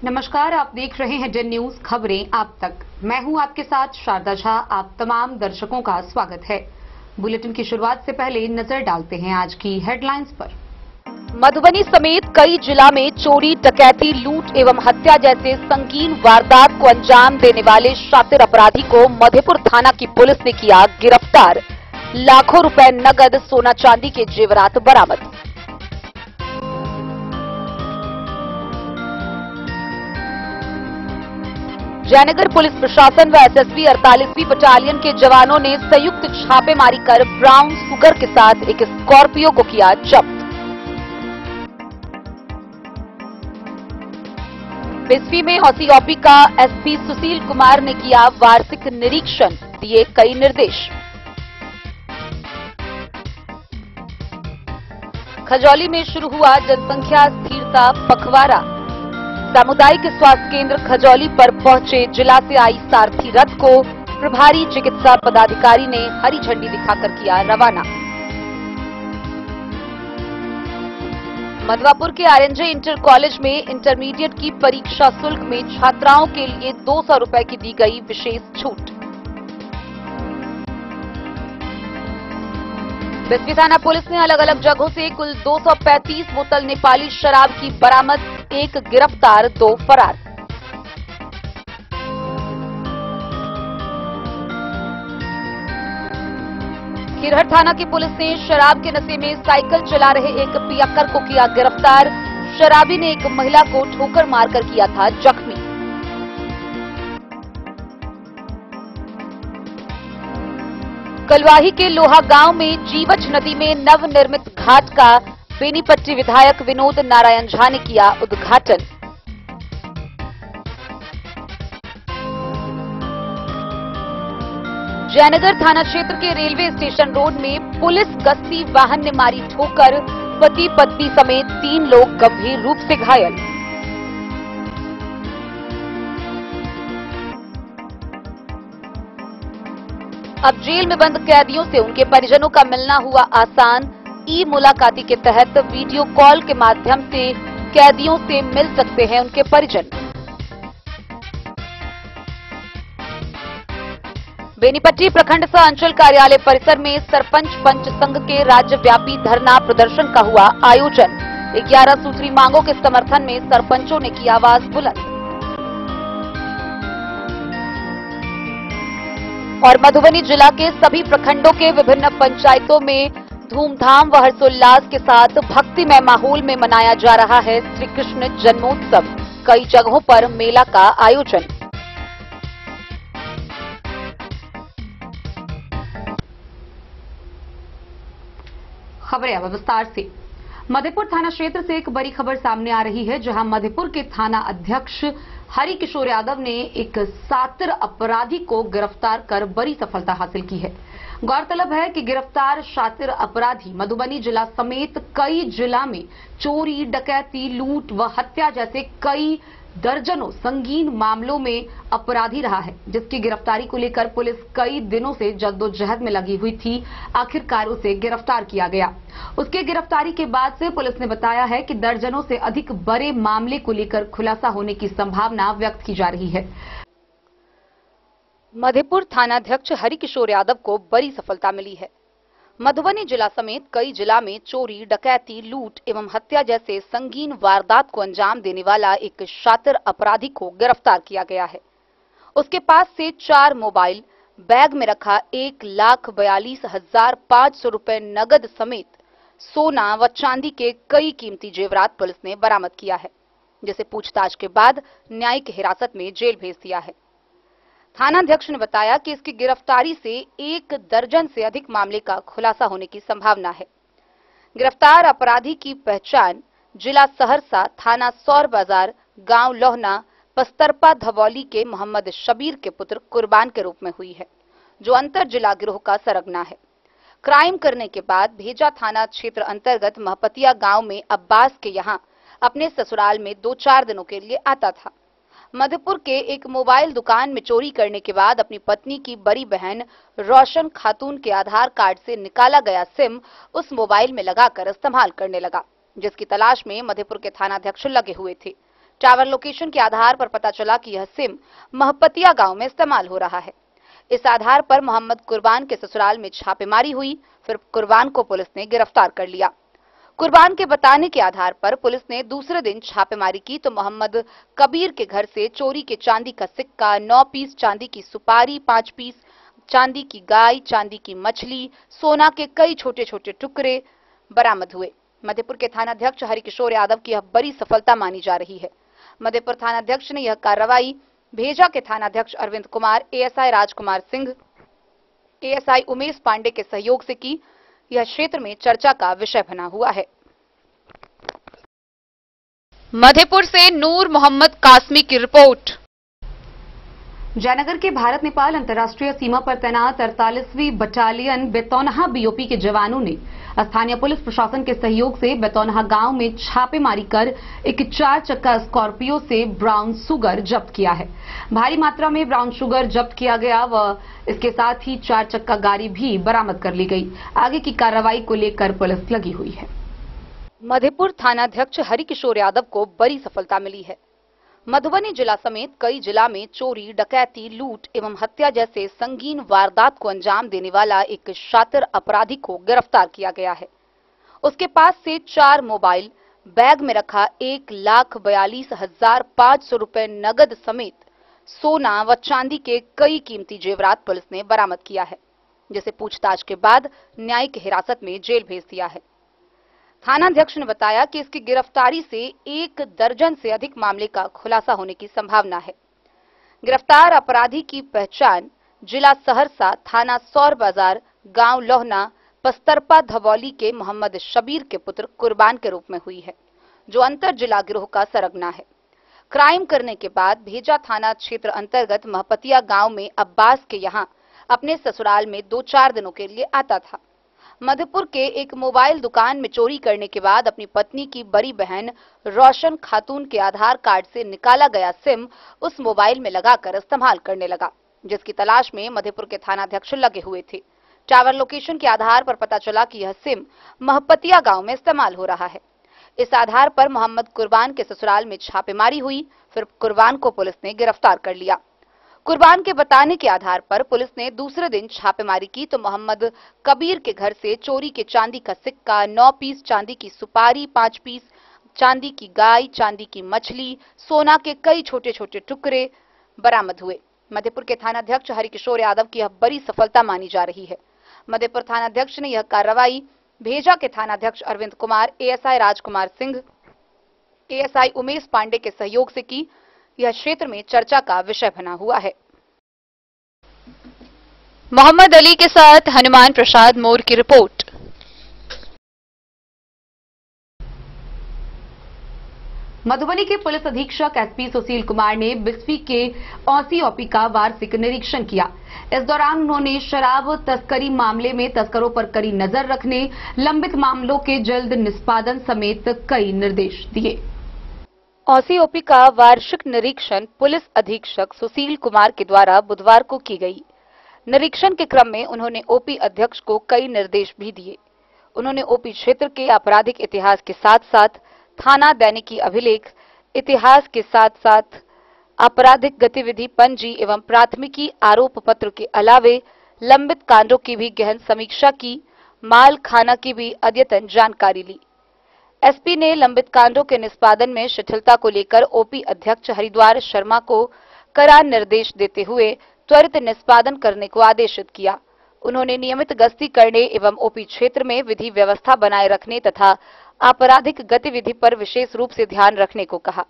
नमस्कार, आप देख रहे हैं जन न्यूज खबरें आप तक। मैं हूं आपके साथ शारदा झा। आप तमाम दर्शकों का स्वागत है। बुलेटिन की शुरुआत से पहले नजर डालते हैं आज की हेडलाइंस पर। मधुबनी समेत कई जिला में चोरी, डकैती, लूट एवं हत्या जैसे संगीन वारदात को अंजाम देने वाले शातिर अपराधी को मधेपुर थाना की पुलिस ने किया गिरफ्तार। लाखों रुपए नगद, सोना चांदी के जेवरात बरामद। जयनगर पुलिस प्रशासन व एसएसबी 48वीं बटालियन के जवानों ने संयुक्त छापेमारी कर ब्राउन सुगर के साथ एक स्कॉर्पियो को किया जब्त। बिस्फी में औसी का एसपी सुशील कुमार ने किया वार्षिक निरीक्षण, दिए कई निर्देश। खजौली में शुरू हुआ जनसंख्या स्थिरता पखवाड़ा। सामुदायिक स्वास्थ्य केंद्र खजौली पर पहुंचे जिला से आई सारथी रथ को प्रभारी चिकित्सा पदाधिकारी ने हरी झंडी दिखाकर किया रवाना। मधवापुर के आरएनजे इंटर कॉलेज में इंटरमीडिएट की परीक्षा शुल्क में छात्राओं के लिए 200 रुपए की दी गई विशेष छूट। बिस्फी थाना पुलिस ने अलग अलग जगहों से कुल 235 बोतल नेपाली शराब की बरामद, 1 गिरफ्तार, 2 फरार। खिरहर थाना की पुलिस ने शराब के नशे में साइकिल चला रहे एक पियक्कर को किया गिरफ्तार। शराबी ने एक महिला को ठोकर मारकर किया था जख्मी। कलवाही के लोहा गांव में जीवछ नदी में नवनिर्मित घाट का बेनीपट्टी विधायक विनोद नारायण झा ने किया उद्घाटन। जयनगर थाना क्षेत्र के रेलवे स्टेशन रोड में पुलिस गश्ती वाहन ने मारी ठोकर, पति पत्नी समेत 3 लोग गंभीर रूप से घायल। अब जेल में बंद कैदियों से उनके परिजनों का मिलना हुआ आसान। ई मुलाकाती के तहत वीडियो कॉल के माध्यम से कैदियों से मिल सकते हैं उनके परिजन। बेनीपट्टी प्रखंड सह अंचल कार्यालय परिसर में सरपंच पंच संघ के राज्यव्यापी धरना प्रदर्शन का हुआ आयोजन। 11 सूत्री मांगों के समर्थन में सरपंचों ने की आवाज बुलंद। और मधुबनी जिला के सभी प्रखंडों के विभिन्न पंचायतों में धूमधाम व हर्षोल्लास के साथ भक्तिमय माहौल में मनाया जा रहा है श्री कृष्ण जन्मोत्सव। कई जगहों पर मेला का आयोजन। खबरें अब विस्तार से। मधेपुर थाना क्षेत्र से एक बड़ी खबर सामने आ रही है, जहां मधेपुर के थाना अध्यक्ष हरि किशोर यादव ने एक शातिर अपराधी को गिरफ्तार कर बड़ी सफलता हासिल की है। गौरतलब है कि गिरफ्तार शातिर अपराधी मधुबनी जिला समेत कई जिला में चोरी, डकैती, लूट व हत्या जैसे कई दर्जनों संगीन मामलों में अपराधी रहा है, जिसकी गिरफ्तारी को लेकर पुलिस कई दिनों से जद्दोजहद में लगी हुई थी। आखिरकार उसे गिरफ्तार किया गया। उसके गिरफ्तारी के बाद से पुलिस ने बताया है कि दर्जनों से अधिक बड़े मामले को लेकर खुलासा होने की संभावना व्यक्त की जा रही है। मधेपुर थानाध्यक्ष हरि किशोर यादव को बड़ी सफलता मिली है। मधुबनी जिला समेत कई जिला में चोरी, डकैती, लूट एवं हत्या जैसे संगीन वारदात को अंजाम देने वाला एक शातिर अपराधी को गिरफ्तार किया गया है। उसके पास से 4 मोबाइल, बैग में रखा 1,42,500 रुपए नगद समेत सोना व चांदी के कई कीमती जेवरात पुलिस ने बरामद किया है, जिसे पूछताछ के बाद न्यायिक हिरासत में जेल भेज दिया है। थानाध्यक्ष ने बताया कि इसकी गिरफ्तारी से 1 दर्जन से अधिक मामले का खुलासा होने की संभावना है। गिरफ्तार अपराधी की पहचान जिला सहरसा, थाना सौर बाजार, गांव लोहना, पस्तरपा धवौली के मोहम्मद शबीर के पुत्र कुर्बान के रूप में हुई है, जो अंतर जिला गिरोह का सरगना है। क्राइम करने के बाद भेजा थाना क्षेत्र अंतर्गत महपतिया गांव में अब्बास के यहां अपने ससुराल में 2-4 दिनों के लिए आता था। मधुपुर के एक मोबाइल दुकान में चोरी करने के बाद अपनी पत्नी की बड़ी बहन रोशन खातून के आधार कार्ड से निकाला गया सिम उस मोबाइल में लगाकर इस्तेमाल करने लगा, जिसकी तलाश में मधेपुर के थानाध्यक्ष लगे हुए थे। टावर लोकेशन के आधार पर पता चला कि यह सिम महपतिया गांव में इस्तेमाल हो रहा है। इस आधार पर मोहम्मद कुर्बान के ससुराल में छापेमारी हुई, फिर कुर्बान को पुलिस ने गिरफ्तार कर लिया। कुर्बान के बताने के आधार पर पुलिस ने दूसरे दिन छापेमारी की तो मोहम्मद कबीर के घर से चोरी के चांदी का सिक्का, 9 पीस चांदी की सुपारी, 5 पीस चांदी की गाय, चांदी की मछली, सोना के कई छोटे छोटे टुकड़े बरामद हुए। मधेपुर के थानाध्यक्ष हरिकिशोर यादव की यह बड़ी सफलता मानी जा रही है। मधेपुर थानाध्यक्ष ने यह कार्रवाई भेजा के थानाध्यक्ष अरविंद कुमार, एएसआई राजकुमार सिंह, एएसआई उमेश पांडे के सहयोग से की। यह क्षेत्र में चर्चा का विषय बना हुआ है। मधेपुर से नूर मोहम्मद कासमी की रिपोर्ट। जयनगर के भारत नेपाल अंतर्राष्ट्रीय सीमा पर तैनात 48वीं बटालियन बेतौनहा बीओपी के जवानों ने स्थानीय पुलिस प्रशासन के सहयोग से बेतौनहा गांव में छापेमारी कर एक 4 चक्का स्कॉर्पियो से ब्राउन शुगर जब्त किया है। भारी मात्रा में ब्राउन शुगर जब्त किया गया व इसके साथ ही 4 चक्का गाड़ी भी बरामद कर ली गई। आगे की कार्रवाई को लेकर पुलिस लगी हुई है। मधेपुर थानाध्यक्ष हरिकिशोर यादव को बड़ी सफलता मिली है। मधुबनी जिला समेत कई जिला में चोरी, डकैती, लूट एवं हत्या जैसे संगीन वारदात को अंजाम देने वाला एक शातिर अपराधी को गिरफ्तार किया गया है। उसके पास से 4 मोबाइल, बैग में रखा 1,42,500 रुपए नगद समेत सोना व चांदी के कई कीमती जेवरात पुलिस ने बरामद किया है, जिसे पूछताछ के बाद न्यायिक हिरासत में जेल भेज दिया है। थानाध्यक्ष ने बताया कि इसकी गिरफ्तारी से 1 दर्जन से अधिक मामले का खुलासा होने की संभावना है। गिरफ्तार अपराधी की पहचान जिला सहरसा, थाना सौर बाजार, गांव लोहना, पस्तरपा धवौली के मोहम्मद शबीर के पुत्र कुर्बान के रूप में हुई है, जो अंतर जिला गिरोह का सरगना है। क्राइम करने के बाद भेजा थाना क्षेत्र अंतर्गत महपतिया गांव में अब्बास के यहां अपने ससुराल में 2-4 दिनों के लिए आता था। मधेपुर के एक मोबाइल दुकान में चोरी करने के बाद अपनी पत्नी की बड़ी बहन रोशन खातून के आधार कार्ड से निकाला गया सिम उस मोबाइल में लगाकर इस्तेमाल करने लगा, जिसकी तलाश में मधेपुर के थानाध्यक्ष लगे हुए थे। टावर लोकेशन के आधार पर पता चला कि यह सिम महपतिया गांव में इस्तेमाल हो रहा है। इस आधार पर मोहम्मद कुर्बान के ससुराल में छापेमारी हुई, फिर कुर्बान को पुलिस ने गिरफ्तार कर लिया। कुर्बान के बताने के आधार पर पुलिस ने दूसरे दिन छापेमारी की तो मोहम्मद कबीर के घर से चोरी के चांदी का सिक्का, 9 पीस चांदी की सुपारी, 5 पीस चांदी की गाय, चांदी की मछली, सोना के कई छोटे छोटे टुकड़े बरामद हुए। मधेपुर के थानाध्यक्ष हरिकिशोर यादव की यह बड़ी सफलता मानी जा रही है। मधेपुर थानाध्यक्ष ने यह कार्रवाई भेजा के थानाध्यक्ष अरविंद कुमार, एएसआई राजकुमार सिंह, एएसआई उमेश पांडे के सहयोग से की। यह क्षेत्र में चर्चा का विषय बना हुआ है। मोहम्मद अली के साथ हनुमान प्रसाद मोर की रिपोर्ट। मधुबनी के पुलिस अधीक्षक एसपी सुशील कुमार ने बिस्फी के औसी ओपी का वार्षिक निरीक्षण किया। इस दौरान उन्होंने शराब तस्करी मामले में तस्करों पर कड़ी नजर रखने, लंबित मामलों के जल्द निष्पादन समेत कई निर्देश दिए। औसी ओपी का वार्षिक निरीक्षण पुलिस अधीक्षक सुशील कुमार के द्वारा बुधवार को की गई। निरीक्षण के क्रम में उन्होंने ओपी अध्यक्ष को कई निर्देश भी दिए। उन्होंने ओपी क्षेत्र के आपराधिक इतिहास के साथ साथ थाना दैनिकी अभिलेख इतिहास के साथ साथ आपराधिक गतिविधि पंजी एवं प्राथमिकी आरोप पत्र के अलावे लंबित कांडों की भी गहन समीक्षा की। माल खाना की भी अद्यतन जानकारी ली। एसपी ने लंबित कांडों के निष्पादन में शिथिलता को लेकर ओपी अध्यक्ष हरिद्वार शर्मा को कड़ा निर्देश देते हुए त्वरित निष्पादन करने को आदेशित किया। उन्होंने नियमित गश्ती करने एवं ओपी क्षेत्र में विधि व्यवस्था बनाए रखने तथा आपराधिक गतिविधि पर विशेष रूप से ध्यान रखने को कहा।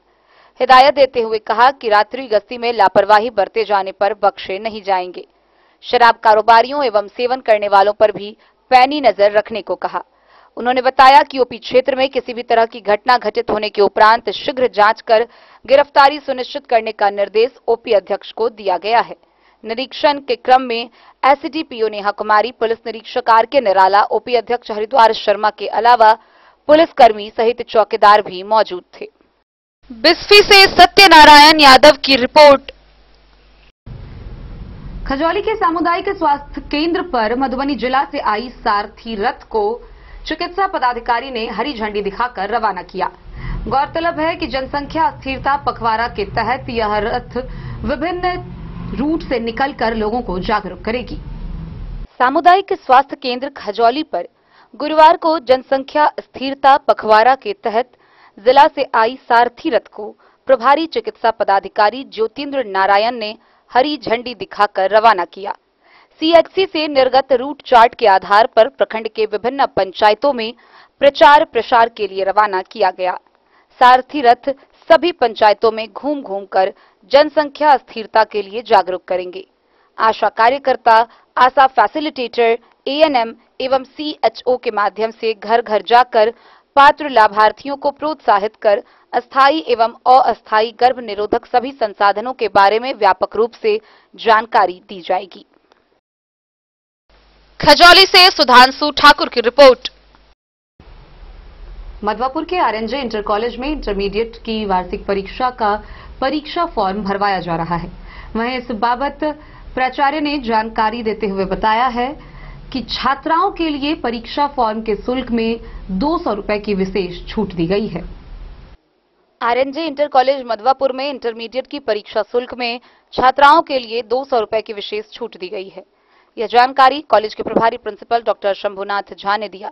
हिदायत देते हुए कहा कि रात्रि गश्ती में लापरवाही बरते जाने पर बख्शे नहीं जाएंगे। शराब कारोबारियों एवं सेवन करने वालों पर भी पैनी नजर रखने को कहा। उन्होंने बताया कि ओपी क्षेत्र में किसी भी तरह की घटना घटित होने के उपरांत शीघ्र जांच कर गिरफ्तारी सुनिश्चित करने का निर्देश ओपी अध्यक्ष को दिया गया है। निरीक्षण के क्रम में एसडीपीओ नेहा कुमारी, पुलिस निरीक्षक आर.के. निराला, ओपी अध्यक्ष हरिद्वार शर्मा के अलावा पुलिसकर्मी सहित चौकीदार भी मौजूद थे। बिस्फी से सत्यनारायण यादव की रिपोर्ट। खजौली के सामुदायिक स्वास्थ्य केंद्र पर मधुबनी जिला से आई सारथी रथ को चिकित्सा पदाधिकारी ने हरी झंडी दिखाकर रवाना किया। गौरतलब है कि जनसंख्या स्थिरता पखवाड़ा के तहत यह रथ विभिन्न रूट से निकलकर लोगों को जागरूक करेगी। सामुदायिक स्वास्थ्य केंद्र खजौली पर गुरुवार को जनसंख्या स्थिरता पखवाड़ा के तहत जिला से आई सारथी रथ को प्रभारी चिकित्सा पदाधिकारी ज्योतिन्द्र नारायण ने हरी झंडी दिखाकर रवाना किया। सीएचसी से निर्गत रूट चार्ट के आधार पर प्रखंड के विभिन्न पंचायतों में प्रचार प्रसार के लिए रवाना किया गया। सारथी रथ सभी पंचायतों में घूम घूम कर जनसंख्या स्थिरता के लिए जागरूक करेंगे। आशा कार्यकर्ता, आशा फैसिलिटेटर, एएनएम एवं सीएचओ के माध्यम से घर घर जाकर पात्र लाभार्थियों को प्रोत्साहित कर अस्थायी एवं अस्थायी गर्भ निरोधक सभी संसाधनों के बारे में व्यापक रूप से जानकारी दी जाएगी। खजौली से सुधांशु ठाकुर की रिपोर्ट। मधवापुर के आरएनजे इंटर कॉलेज में इंटरमीडिएट की वार्षिक परीक्षा का परीक्षा फॉर्म भरवाया जा रहा है। वहीं इस बाबत प्राचार्य ने जानकारी देते हुए बताया है कि छात्राओं के लिए परीक्षा फॉर्म के शुल्क में 200 रुपए की विशेष छूट दी गई है। आरएनजे इंटर कॉलेज मधवापुर में इंटरमीडिएट की परीक्षा शुल्क में छात्राओं के लिए 200 रुपए की विशेष छूट दी गई है। यह जानकारी कॉलेज के प्रभारी प्रिंसिपल डॉक्टर शंभुनाथ झा ने दिया।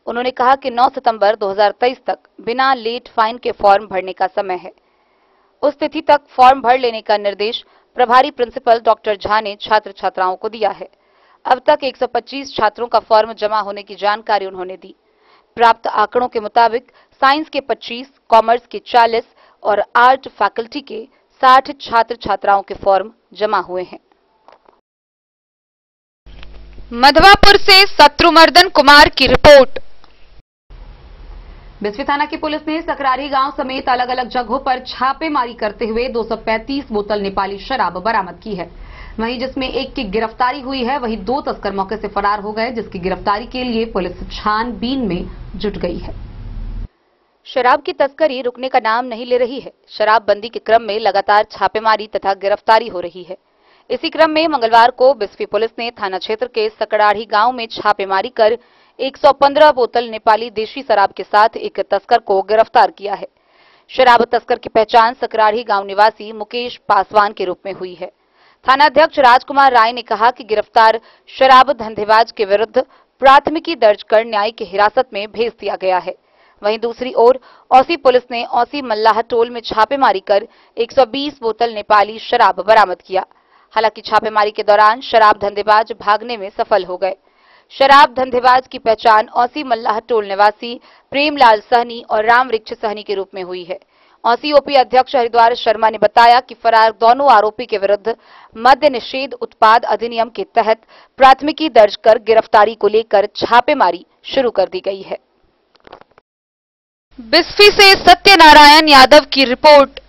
उन्होंने कहा कि 9 सितंबर 2023 तक बिना लेट फाइन के फॉर्म भरने का समय है। उस तिथि तक फॉर्म भर लेने का निर्देश प्रभारी प्रिंसिपल डॉक्टर झा ने छात्र छात्राओं को दिया है। अब तक 125 छात्रों का फॉर्म जमा होने की जानकारी उन्होंने दी। प्राप्त आंकड़ों के मुताबिक साइंस के 25, कॉमर्स के 40 और आर्ट फैकल्टी के 60 छात्र छात्राओं के फॉर्म जमा हुए हैं। मधवापुर से शत्रुमर्दन कुमार की रिपोर्ट। बिस्फी थाना की पुलिस ने सकरारी गांव समेत अलग अलग जगहों पर छापेमारी करते हुए 235 बोतल नेपाली शराब बरामद की है। वहीं जिसमें एक की गिरफ्तारी हुई है, वहीं 2 तस्कर मौके से फरार हो गए, जिसकी गिरफ्तारी के लिए पुलिस छानबीन में जुट गई है। शराब की तस्करी रुकने का नाम नहीं ले रही है। शराबबंदी के क्रम में लगातार छापेमारी तथा गिरफ्तारी हो रही है। इसी क्रम में मंगलवार को बिस्फी पुलिस ने थाना क्षेत्र के सकराड़ी गांव में छापेमारी कर 115 बोतल नेपाली देशी शराब के साथ एक तस्कर को गिरफ्तार किया है। शराब तस्कर की पहचान सकराड़ी गांव निवासी मुकेश पासवान के रूप में हुई है। थानाध्यक्ष राजकुमार राय ने कहा कि गिरफ्तार शराब धंधेबाज के विरुद्ध प्राथमिकी दर्ज कर न्यायिक हिरासत में भेज दिया गया है। वहीं दूसरी ओर औसी पुलिस ने औसी मल्लाह टोल में छापेमारी कर 120 बोतल नेपाली शराब बरामद किया। हालांकि छापेमारी के दौरान शराब धंधेबाज भागने में सफल हो गए। शराब धंधेबाज की पहचान औसी मल्लाह टोल निवासी प्रेमलाल सहनी और राम वृक्ष सहनी के रूप में हुई है। औसी ओपी अध्यक्ष हरिद्वार शर्मा ने बताया कि फरार दोनों आरोपी के विरुद्ध मद्य निषेध उत्पाद अधिनियम के तहत प्राथमिकी दर्ज कर गिरफ्तारी को लेकर छापेमारी शुरू कर दी गई है। बिस्फी से सत्यनारायण यादव की रिपोर्ट।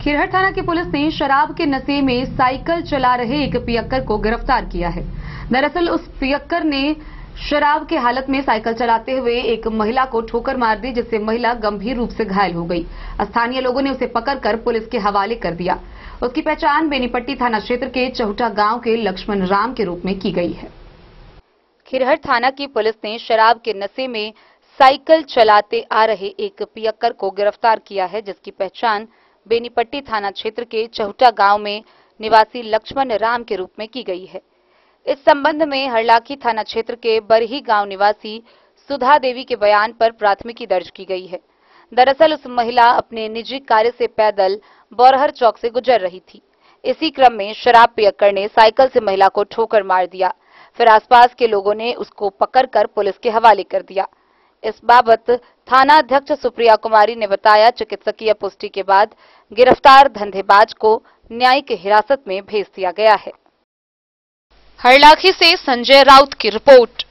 खिरहर थाना की पुलिस ने शराब के नशे में साइकिल चला रहे एक पियक्कर को गिरफ्तार किया है। दरअसल उस पियक्कर ने शराब की हालत में साइकिल चलाते हुए एक महिला को ठोकर मार दी, जिससे महिला गंभीर रूप से घायल हो गई। स्थानीय लोगों ने उसे पकड़कर पुलिस के हवाले कर दिया। उसकी पहचान बेनीपट्टी थाना क्षेत्र के चहुटा गांव के लक्ष्मण राम के रूप में की गई है। खिरहर थाना की पुलिस ने शराब के नशे में साइकिल चलाते आ रहे एक पियक्कर को गिरफ्तार किया है, जिसकी पहचान बेनीपट्टी थाना क्षेत्र के चहुटा गांव में निवासी लक्ष्मण राम के रूप में की गई है। इस संबंध में हरलाखी थाना क्षेत्र के बरही गांव निवासी सुधा देवी के बयान पर प्राथमिकी दर्ज की गई है। दरअसल उस महिला अपने निजी कार्य से पैदल बौरहर चौक से गुजर रही थी। इसी क्रम में शराब पियक्कर ने साइकिल से महिला को ठोकर मार दिया। फिर आसपास के लोगों ने उसको पकड़कर पुलिस के हवाले कर दिया। इस बाबत थाना अध्यक्ष सुप्रिया कुमारी ने बताया, चिकित्सकीय पुष्टि के बाद गिरफ्तार धंधेबाज को न्यायिक हिरासत में भेज दिया गया है। हरलाखी से संजय राउत की रिपोर्ट।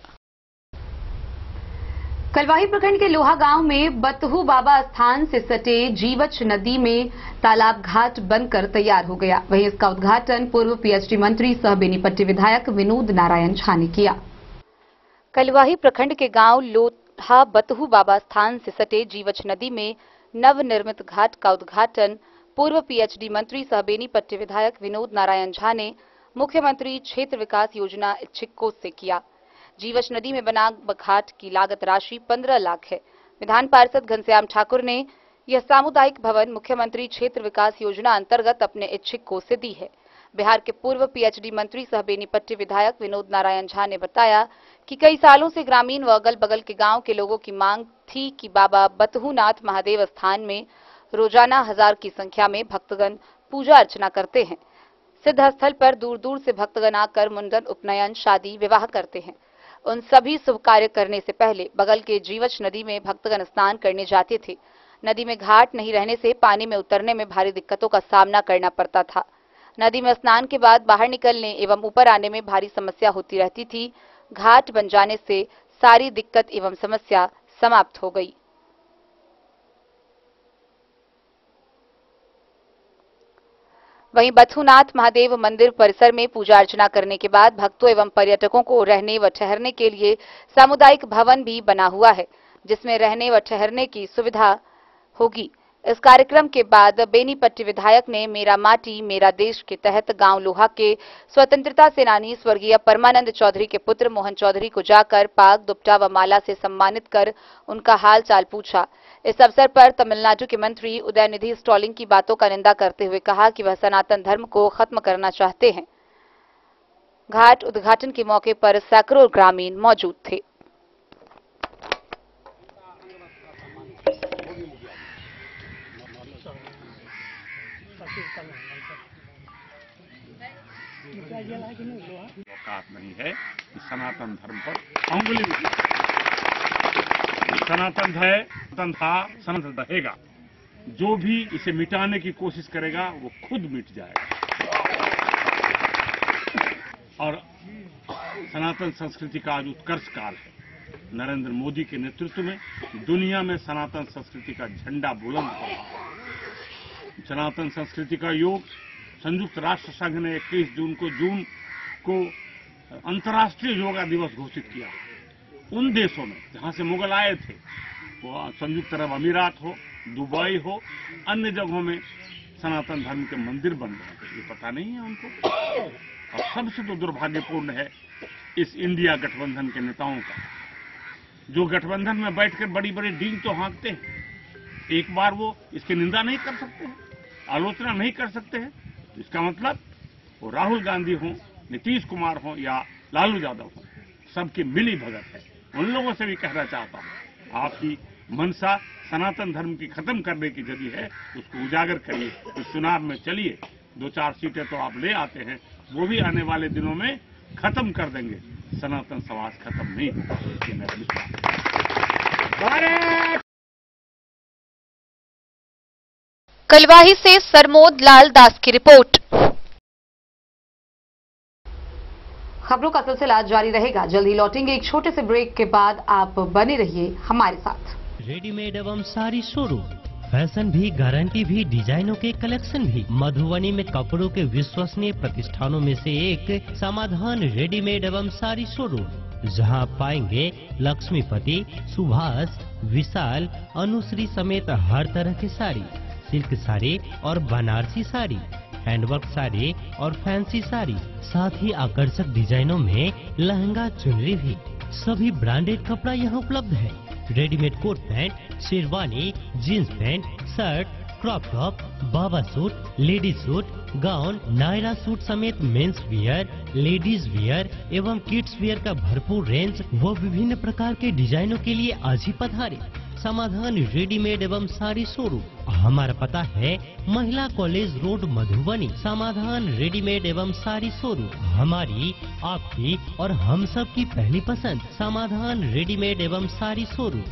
कलवाही प्रखंड के लोहा गांव में बतहू बाबा स्थान से सटे जीवछ नदी में तालाब घाट बनकर तैयार हो गया। वहीं इसका उद्घाटन पूर्व पीएचडी मंत्री सह बेनीपट्टी विधायक विनोद नारायण झा ने किया। कलवाही प्रखंड के गांव लोहा बतहू बाबा स्थान से सटे जीवछ नदी में नवनिर्मित घाट का उद्घाटन पूर्व पीएचडी मंत्री सह बेनीपट्टी विधायक विनोद नारायण झा ने मुख्यमंत्री क्षेत्र विकास योजना इच्छिक कोष से किया। जीवछ नदी में बना घाट की लागत राशि 15 लाख है। विधान पार्षद घनश्याम ठाकुर ने यह सामुदायिक भवन मुख्यमंत्री क्षेत्र विकास योजना अंतर्गत अपने इच्छुक को से दी है। बिहार के पूर्व पीएचडी मंत्री सह बेनीपट्टी विधायक विनोद नारायण झा ने बताया कि कई सालों से ग्रामीण व अगल बगल के गांव के लोगों की मांग थी कि बाबा बतहूनाथ महादेव स्थान में रोजाना 1000 की संख्या में भक्तगण पूजा अर्चना करते हैं। सिद्ध स्थल पर दूर दूर से भक्तगण आकर मुंडन, उपनयन, शादी, विवाह करते हैं। उन सभी शुभ कार्य करने से पहले बगल के जीवछ नदी में भक्तगण स्नान करने जाते थे। नदी में घाट नहीं रहने से पानी में उतरने में भारी दिक्कतों का सामना करना पड़ता था। नदी में स्नान के बाद बाहर निकलने एवं ऊपर आने में भारी समस्या होती रहती थी। घाट बन जाने से सारी दिक्कत एवं समस्या समाप्त हो गई। वहीं बतहूनाथ महादेव मंदिर परिसर में पूजा अर्चना करने के बाद भक्तों एवं पर्यटकों को रहने व ठहरने के लिए सामुदायिक भवन भी बना हुआ है, जिसमें रहने व ठहरने की सुविधा होगी। इस कार्यक्रम के बाद बेनीपट्टी विधायक ने मेरा माटी मेरा देश के तहत गांव लोहा के स्वतंत्रता सेनानी स्वर्गीय परमानंद चौधरी के पुत्र मोहन चौधरी को जाकर पाग, दुपट्टा व माला से सम्मानित कर उनका हाल चाल पूछा। इस अवसर पर तमिलनाडु के मंत्री उदयनिधि स्टॉलिन की बातों का निंदा करते हुए कहा कि वह सनातन धर्म को खत्म करना चाहते हैं। घाट उद्घाटन के मौके पर सैकड़ों ग्रामीण मौजूद थे। औकात नहीं है कि सनातन धर्म पर उंगली उठाए। सनातन है, सनातन था, सनातन रहेगा। जो भी इसे मिटाने की कोशिश करेगा वो खुद मिट जाएगा। और सनातन संस्कृति का आज उत्कर्ष काल है। नरेंद्र मोदी के नेतृत्व में दुनिया में सनातन संस्कृति का झंडा बुलंद हो रहा है। सनातन संस्कृति का योग संयुक्त राष्ट्र संघ ने 21 जून को अंतर्राष्ट्रीय योगा दिवस घोषित किया। उन देशों में जहां से मुगल आए थे, वो संयुक्त अरब अमीरात हो, दुबई हो, अन्य जगहों में सनातन धर्म के मंदिर बन गए थे। ये पता नहीं है उनको। और सबसे तो दुर्भाग्यपूर्ण है इस इंडिया गठबंधन के नेताओं का, जो गठबंधन में बैठकर बड़ी बड़ी डींग तो हाँकते हैं। एक बार वो इसकी निंदा नहीं कर सकते हैं, आलोचना नहीं कर सकते हैं। इसका मतलब वो राहुल गांधी हो, नीतीश कुमार हो या लालू यादव हो, सबकी मिली भगत है। उन लोगों से भी कहना चाहता हूं, आपकी मंशा सनातन धर्म की खत्म करने की यदि है, उसको उजागर करिए। इस चुनाव में चलिए, 2-4 सीटें तो आप ले आते हैं, वो भी आने वाले दिनों में खत्म कर देंगे। सनातन समाज खत्म नहीं होगा, ये मेरा विश्वास है। कलवाही से सरमोद लाल दास की रिपोर्ट। खबरों का सिलसिला जारी रहेगा। जल्द ही लौटेंगे एक छोटे से ब्रेक के बाद। आप बने रहिए हमारे साथ। रेडीमेड एवं साड़ी शोरूम, फैशन भी, गारंटी भी, डिजाइनों के कलेक्शन भी। मधुबनी में कपड़ों के विश्वसनीय प्रतिष्ठानों में से एक समाधान रेडीमेड एवं साड़ी शोरूम, जहां आप पाएंगे लक्ष्मीपति, सुभाष, विशाल, अनुश्री समेत हर तरह की साड़ी, सिल्क साड़ी और बनारसी साड़ी, हैंडवर्क साड़ी और फैंसी साड़ी, साथ ही आकर्षक डिजाइनों में लहंगा, चुनरी भी। सभी ब्रांडेड कपड़ा यहाँ उपलब्ध है। Readymade coat pant, sherwani, jeans pant, shirt, crop top, बाबा suit, ladies suit, gown, Naira suit समेत मेंस वियर, लेडीज वियर एवं किड्स वियर का भरपूर रेंज व विभिन्न प्रकार के डिजाइनों के लिए आज ही पधारे। समाधान रेडीमेड एवं साड़ी शोरूम। हमारा पता है महिला कॉलेज रोड, मधुबनी। समाधान रेडीमेड एवं साड़ी शोरूम हमारी, आपकी और हम सब की पहली पसंद। समाधान रेडीमेड एवं साड़ी शोरूम।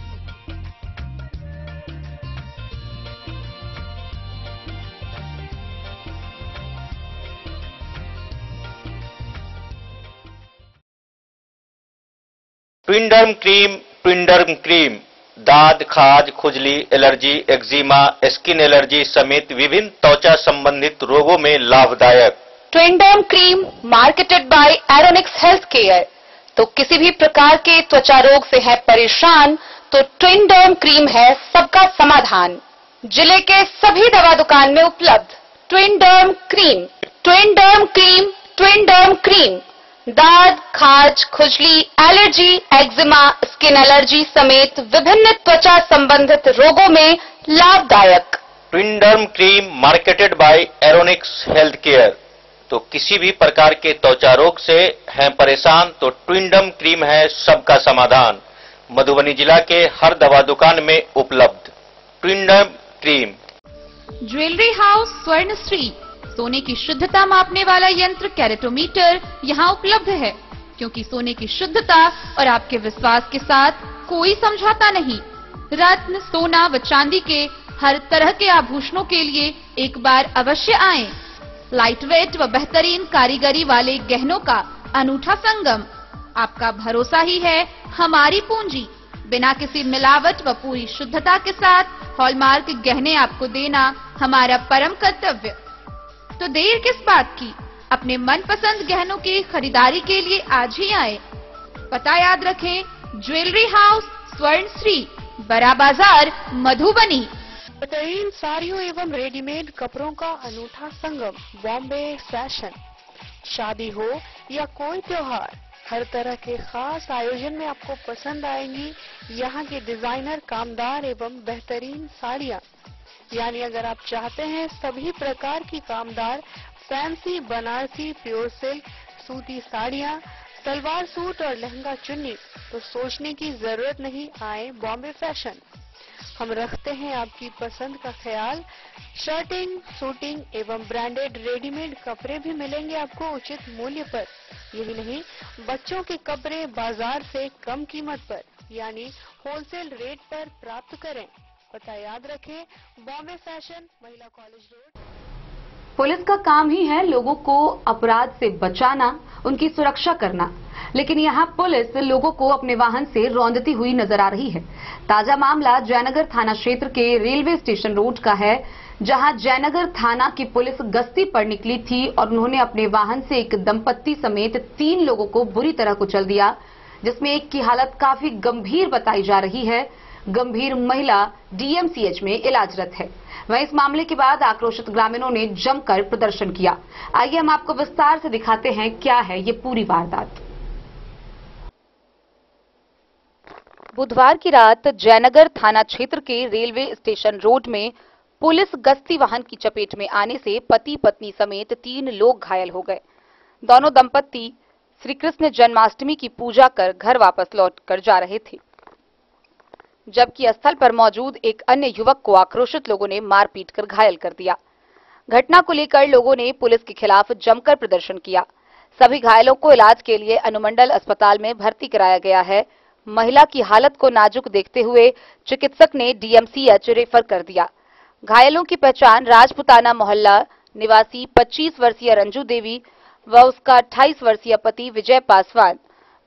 ट्विंडर्म क्रीम दाद, खाज, खुजली, एलर्जी, एक्जिमा, स्किन एलर्जी समेत विभिन्न त्वचा संबंधित रोगों में लाभदायक। Twinderm cream marketed by Aronix health care. तो किसी भी प्रकार के त्वचा रोग से है परेशान तो ट्विंडर्म क्रीम है सबका समाधान। जिले के सभी दवा दुकान में उपलब्ध ट्विंडर्म क्रीम। ट्विंडर्म क्रीम, ट्विंडर्म क्रीम दाद, खाज, खुजली, एलर्जी, एक्जिमा, स्किन एलर्जी समेत विभिन्न त्वचा संबंधित रोगों में लाभदायक। Twinderm cream marketed by Aronix health care. तो किसी भी प्रकार के त्वचा रोग से हैं परेशान तो ट्विनडर्म क्रीम है सबका समाधान। मधुबनी जिला के हर दवा दुकान में उपलब्ध ट्विनडर्म क्रीम। ज्वेलरी हाउस स्वर्ण श्री, सोने की शुद्धता मापने वाला यंत्र कैरेटोमीटर यहाँ उपलब्ध है, क्योंकि सोने की शुद्धता और आपके विश्वास के साथ कोई समझौता नहीं। रत्न, सोना व चांदी के हर तरह के आभूषणों के लिए एक बार अवश्य आएं। लाइट वेट व बेहतरीन कारीगरी वाले गहनों का अनूठा संगम। आपका भरोसा ही है हमारी पूंजी। बिना किसी मिलावट व पूरी शुद्धता के साथ हॉलमार्क गहने आपको देना हमारा परम कर्तव्य। तो देर किस बात की, अपने मनपसंद गहनों की खरीदारी के लिए आज ही आए। पता याद रखें, ज्वेलरी हाउस स्वर्ण श्री, बड़ा बाजार, मधुबनी। बेहतरीन साड़ियों एवं रेडीमेड कपड़ों का अनूठा संगम, बॉम्बे फैशन। शादी हो या कोई त्योहार, हर तरह के खास आयोजन में आपको पसंद आएंगी यहाँ की डिजाइनर, कामदार एवं बेहतरीन साड़ियाँ। यानी अगर आप चाहते हैं सभी प्रकार की कामदार, फैंसी, बनारसी, प्योर सिल्क, सूती साड़ियाँ, सलवार सूट और लहंगा चुन्नी, तो सोचने की जरूरत नहीं, आए बॉम्बे फैशन। हम रखते हैं आपकी पसंद का ख्याल। शर्टिंग, सूटिंग एवं ब्रांडेड रेडीमेड कपड़े भी मिलेंगे आपको उचित मूल्य पर। यही नहीं, बच्चों के कपड़े बाजार से कम कीमत पर, यानी होलसेल रेट पर प्राप्त करें। पता याद रखें, बॉम्बे फैशन, महिला कॉलेज रोड। पुलिस का काम ही है लोगों को अपराध से बचाना, उनकी सुरक्षा करना, लेकिन यहाँ पुलिस लोगों को अपने वाहन से रौंदती हुई नजर आ रही है। ताजा मामला जयनगर थाना क्षेत्र के रेलवे स्टेशन रोड का है, जहां जयनगर थाना की पुलिस गश्ती पर निकली थी और उन्होंने अपने वाहन से एक दंपत्ति समेत 3 लोगों को बुरी तरह कुचल दिया, जिसमें एक की हालत काफी गंभीर बताई जा रही है। गंभीर महिला डीएमसीएच में इलाजरत है। वहीं इस मामले के बाद आक्रोशित ग्रामीणों ने जमकर प्रदर्शन किया। आइए हम आपको विस्तार से दिखाते हैं क्या है ये पूरी वारदात। बुधवार की रात जयनगर थाना क्षेत्र के रेलवे स्टेशन रोड में पुलिस गश्ती वाहन की चपेट में आने से पति पत्नी समेत 3 लोग घायल हो गए। दोनों दंपत्ति श्री कृष्ण जन्माष्टमी की पूजा कर घर वापस लौट कर जा रहे थे, जबकि स्थल पर मौजूद एक अन्य युवक को आक्रोशित लोगों ने मारपीट कर घायल कर दिया। घटना को लेकर लोगों ने पुलिस के खिलाफ जमकर प्रदर्शन किया। सभी घायलों को इलाज के लिए अनुमंडल अस्पताल में भर्ती कराया गया है। महिला की हालत को नाजुक देखते हुए चिकित्सक ने डीएमसीएच रेफर कर दिया। घायलों की पहचान राजपुताना मोहल्ला निवासी 25 वर्षीय रंजू देवी व उसका 28 वर्षीय पति विजय पासवान,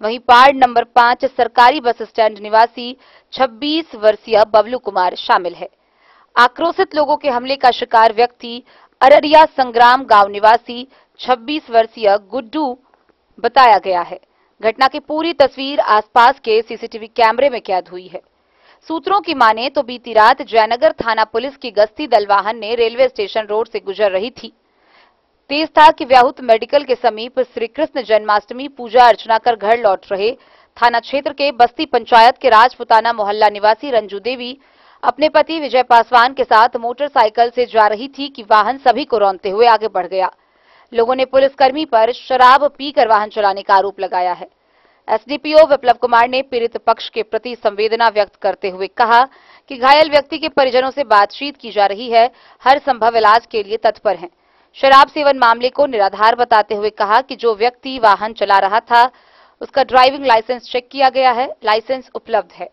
वहीं पार्ड नंबर 5 सरकारी बस स्टैंड निवासी 26 वर्षीय बबलू कुमार शामिल है। आक्रोशित लोगों के हमले का शिकार व्यक्ति अररिया संग्राम गांव निवासी 26 वर्षीय गुड्डू बताया गया है। घटना की पूरी तस्वीर आसपास के सीसीटीवी कैमरे में कैद हुई है। सूत्रों की माने तो बीती रात जयनगर थाना पुलिस की गश्ती दल वाहन ने रेलवे स्टेशन रोड से गुजर रही थी। तेज था कि व्याहुत मेडिकल के समीप श्री कृष्ण जन्माष्टमी पूजा अर्चना कर घर लौट रहे थाना क्षेत्र के बस्ती पंचायत के राजपुताना मोहल्ला निवासी रंजू देवी अपने पति विजय पासवान के साथ मोटरसाइकिल से जा रही थी कि वाहन सभी को रौंदते हुए आगे बढ़ गया। लोगों ने पुलिसकर्मी पर शराब पीकर वाहन चलाने का आरोप लगाया है। एसडीपीओ विप्लव कुमार ने पीड़ित पक्ष के प्रति संवेदना व्यक्त करते हुए कहा कि घायल व्यक्ति के परिजनों से बातचीत की जा रही है, हर संभव इलाज के लिए तत्पर हैं। शराब सेवन मामले को निराधार बताते हुए कहा कि जो व्यक्ति वाहन चला रहा था उसका ड्राइविंग लाइसेंस चेक किया गया है, लाइसेंस उपलब्ध है।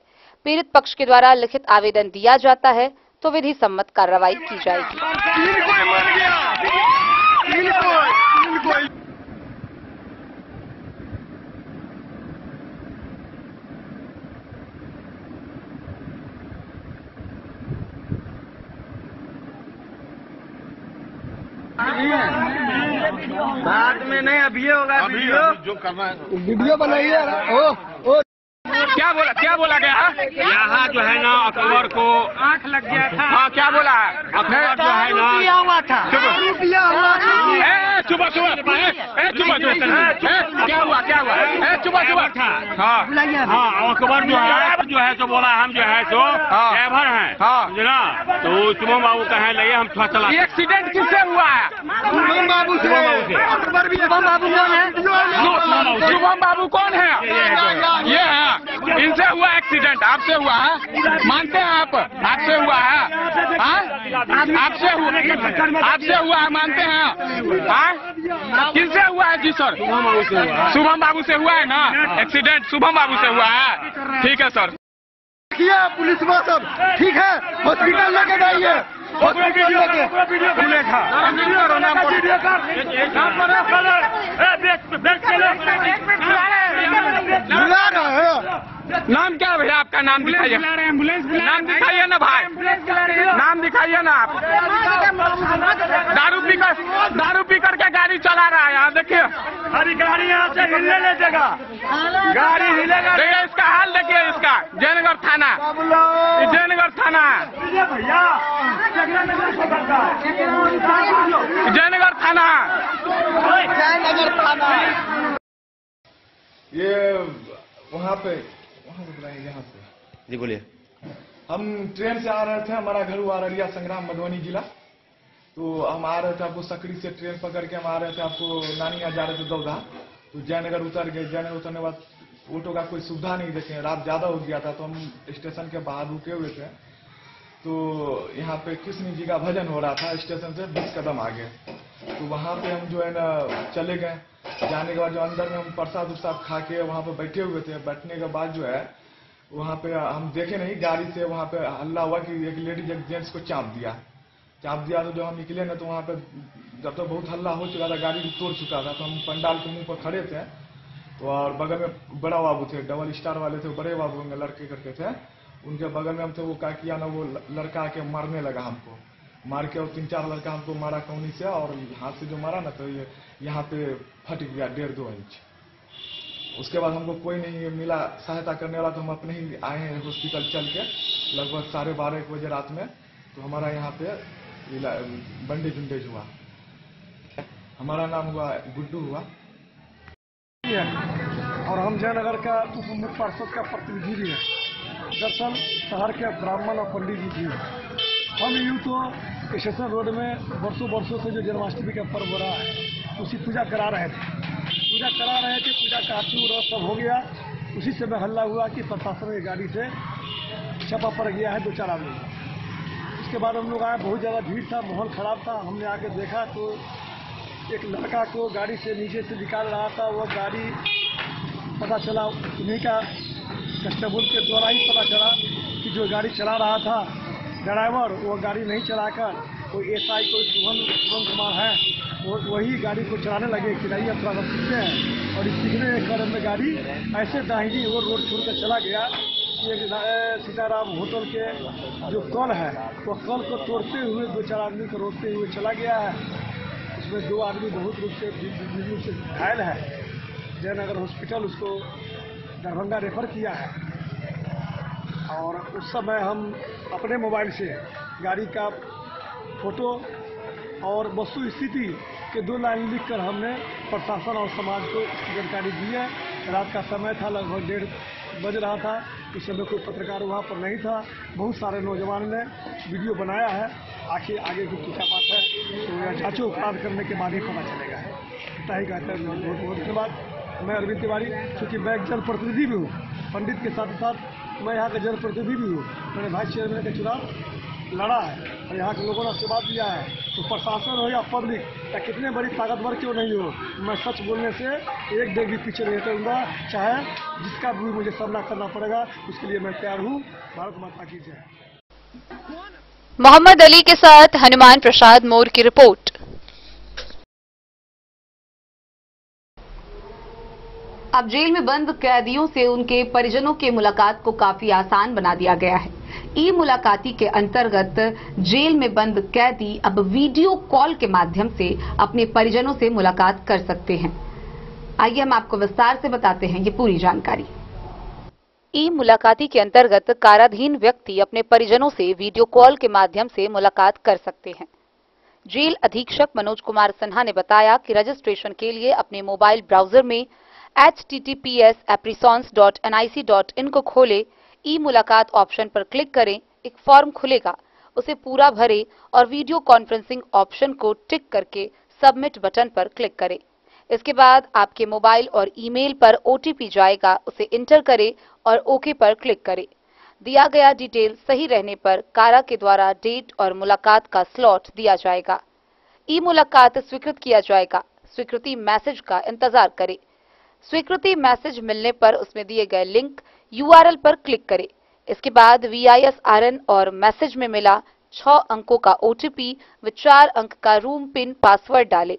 पीड़ित पक्ष के द्वारा लिखित आवेदन दिया जाता है तो विधि सम्मत कार्रवाई की जाएगी। बाद में नहीं, अभी होगा वीडियो जो करना है वीडियो बनाइए। ओ क्या बोला गया? यहाँ जो है ना अकबर को आंख लग गया था। हाँ, क्या बोला? अकबर जो है ना हुआ था, सुबह क्या हुआ? चुपा था। हाँ हाँ, अकबर जो है तो बोला हम जो है तो ड्राइवर हैं, समझना। तो शुभम बाबू कहे लगे हम थोड़ा चला। एक्सीडेंट किससे हुआ है? शुभम बाबू से। शुभम बाबू कौन है? शुभम बाबू कौन है? ये है, इनसे हुआ एक्सीडेंट। आपसे हुआ है? मानते हैं आप? आपसे हुआ है? आपसे हुआ है, मानते हैं? किससे हुआ है जी सर? शुभम बाबू से हुआ है ना एक्सीडेंट? शुभम बाबू से हुआ है। ठीक है सर। किया पुलिस वो सब ठीक है, हॉस्पिटल लेके जाइए। हॉस्पिटल लेके बुला रहे हैं। नाम क्या है भैया आपका? नाम दिखाइए। नाम दिखाइए ना भाई, नाम दिखाइए ना आप। दारू पीकर के गाड़ी चला रहा है यहाँ, देखिए। अरे गाड़ी यहाँ से हिलने नहीं देगा, गाड़ी हिलेगा। देखिए इसका हाल, देखिए इसका। जयनगर थाना, जयनगर थाना, जयनगर थाना, जयनगर थाना। ये वहाँ पे बुलाएंगे यहाँ पे। जी बोलिए। हम ट्रेन से आ रहे थे, हमारा घर हुआ अररिया संग्राम मधुबनी जिला। तो हम आ रहे थे, आपको सकड़ी से ट्रेन पकड़ के हम आ रहे थे, आपको नानी यहाँ जा रहे थे दौदा। तो जयनगर उतर गए। जयनगर उतरने के बाद ऑटो का कोई सुविधा नहीं देखे, रात ज्यादा हो गया था तो हम स्टेशन के बाहर रुके हुए थे। तो यहाँ पे कृष्ण जी का भजन हो रहा था, स्टेशन से 20 कदम आगे। तो वहाँ पे हम जो है ना चले गए। जाने के बाद जो अंदर में हम प्रसाद उरसाद खा के वहाँ पे बैठे हुए थे। बैठने के बाद जो है वहाँ पे हम देखे नहीं, गाड़ी से वहाँ पे हल्ला हुआ कि एक लेडीज एक जेंट्स को चाप दिया। तो जब हम निकले ना तो वहाँ पे जब तक बहुत हल्ला हो चुका था, गाड़ी तोड़ चुका था। तो हम पंडाल के मुंह पर खड़े थे। तो और बगल में बड़ा बाबू थे, डबल स्टार वाले थे, बड़े बाबू लड़के करके थे। उनके बगल में हम थे। वो क्या किया ना, वो लड़का आके मारने लगा हमको, मार के। और 3-4 लड़का हमको मारा कौनी से, और हाथ से जो मारा ना तो ये यहाँ पे फट गया 1.5-2 इंच। उसके बाद हमको कोई नहीं मिला सहायता करने वाला। तो हम अपने ही आए हैं हॉस्पिटल चल के, लगभग 12:30 बजे रात में। तो हमारा यहाँ पे बैंडेज उंडेज हुआ। हमारा नाम हुआ गुड्डू हुआ। और हम जयनगर का उप मुख्य पार्षद का प्रतिनिधि भी है। दरअसल शहर के ब्राह्मण और पंडित जी भी हैं। हम यूँ तो स्टेशन रोड में वर्षों से जो जन्माष्टमी का पर्व हो रहा है उसी पूजा करा रहे थे। पूजा का आरती सब हो गया। उसी समय हल्ला हुआ कि प्रशासन की गाड़ी से छापा पड़ गया है 2-4 आदमी। उसके बाद हम लोग आए, बहुत ज़्यादा भीड़ था, माहौल ख़राब था। हमने आके देखा तो एक लड़का को गाड़ी से नीचे से निकाल रहा था। वो गाड़ी पता चला उन्हीं का कस्टमर के द्वारा ही पता चला कि जो गाड़ी चला रहा था ड्राइवर, वो गाड़ी नहीं चलाकर कोई एसआई कोई शुभम कुमार है, वही गाड़ी को चलाने लगे। किराया थोड़ा सा सीखते हैं और इस सीखने के क्रम में गाड़ी ऐसे दाहिनी वो रोड छोड़कर चला गया। ये सीताराम होटल के जो कल है वो कल को तोड़ते हुए 2-4 आदमी को रोकते हुए चला गया है। उसमें 2 आदमी बहुत रूप से घायल है। जयनगर हॉस्पिटल उसको दरभंगा रेफर किया है। और उस समय हम अपने मोबाइल से गाड़ी का फोटो और वस्तु स्थिति के 2 लाइन लिखकर हमने प्रशासन और समाज को जानकारी दी है। रात का समय था, लगभग 1:30 बज रहा था। उस समय कोई पत्रकार वहाँ पर नहीं था। बहुत सारे नौजवान ने वीडियो बनाया है। आखिर आगे की क्या बात है तो जांचों उपराध करने के बाद ही पता चलेगा। इतना ही कहते हैं। बहुत धन्यवाद। मैं अरविंद तिवारी, चूँकि मैं एक जनप्रतिनिधि भी हूँ, पंडित के साथ साथ मैं यहाँ का जनप्रतिनिधि भी हूँ। मैंने वाइस चेयरमैन का चुनाव लड़ा है और यहाँ के लोगों ने आशीर्वाद दिया है। तो प्रशासन हो या पब्लिक या कितने बड़ी ताकतवर क्यों नहीं हो, मैं सच बोलने से एक डेग भी पीछे नहीं हटूंगा, चाहे जिसका भी मुझे सामना करना पड़ेगा उसके लिए मैं तैयार हूँ। भारत माता की जय। मोहम्मद अली के साथ हनुमान प्रसाद मोर की रिपोर्ट। अब जेल में बंद कैदियों से उनके परिजनों की मुलाकात को काफी आसान बना दिया गया है। ई मुलाकाती के अंतर्गत जेल में बंद कैदी अब वीडियो कॉल के माध्यम से अपने परिजनों से मुलाकात कर सकते हैं। आइए हम आपको विस्तार से बताते हैं ये पूरी जानकारी। ई मुलाकाती के अंतर्गत काराधीन व्यक्ति अपने परिजनों से वीडियो कॉल के माध्यम से मुलाकात कर सकते हैं। जेल अधीक्षक मनोज कुमार सिन्हा ने बताया कि रजिस्ट्रेशन के लिए अपने मोबाइल ब्राउजर में https://aprisons.nic.in को खोले, ई मुलाकात ऑप्शन पर क्लिक करें, एक फॉर्म खुलेगा, उसे पूरा भरें और वीडियो कॉन्फ्रेंसिंग ऑप्शन को टिक करके सबमिट बटन पर क्लिक करें। इसके बाद आपके मोबाइल और ईमेल पर ओटीपी जाएगा, उसे इंटर करें और ओके पर क्लिक करें। दिया गया डिटेल सही रहने पर कारा के द्वारा डेट और मुलाकात का स्लॉट दिया जाएगा। ई मुलाकात स्वीकृत किया जाएगा। स्वीकृति मैसेज का इंतजार करें। स्वीकृति मैसेज मिलने पर उसमें दिए गए लिंक यूआरएल पर क्लिक करें। इसके बाद VISRN और मैसेज में मिला 6 अंकों का ओटीपी व 4 अंक का रूम पिन पासवर्ड डालें।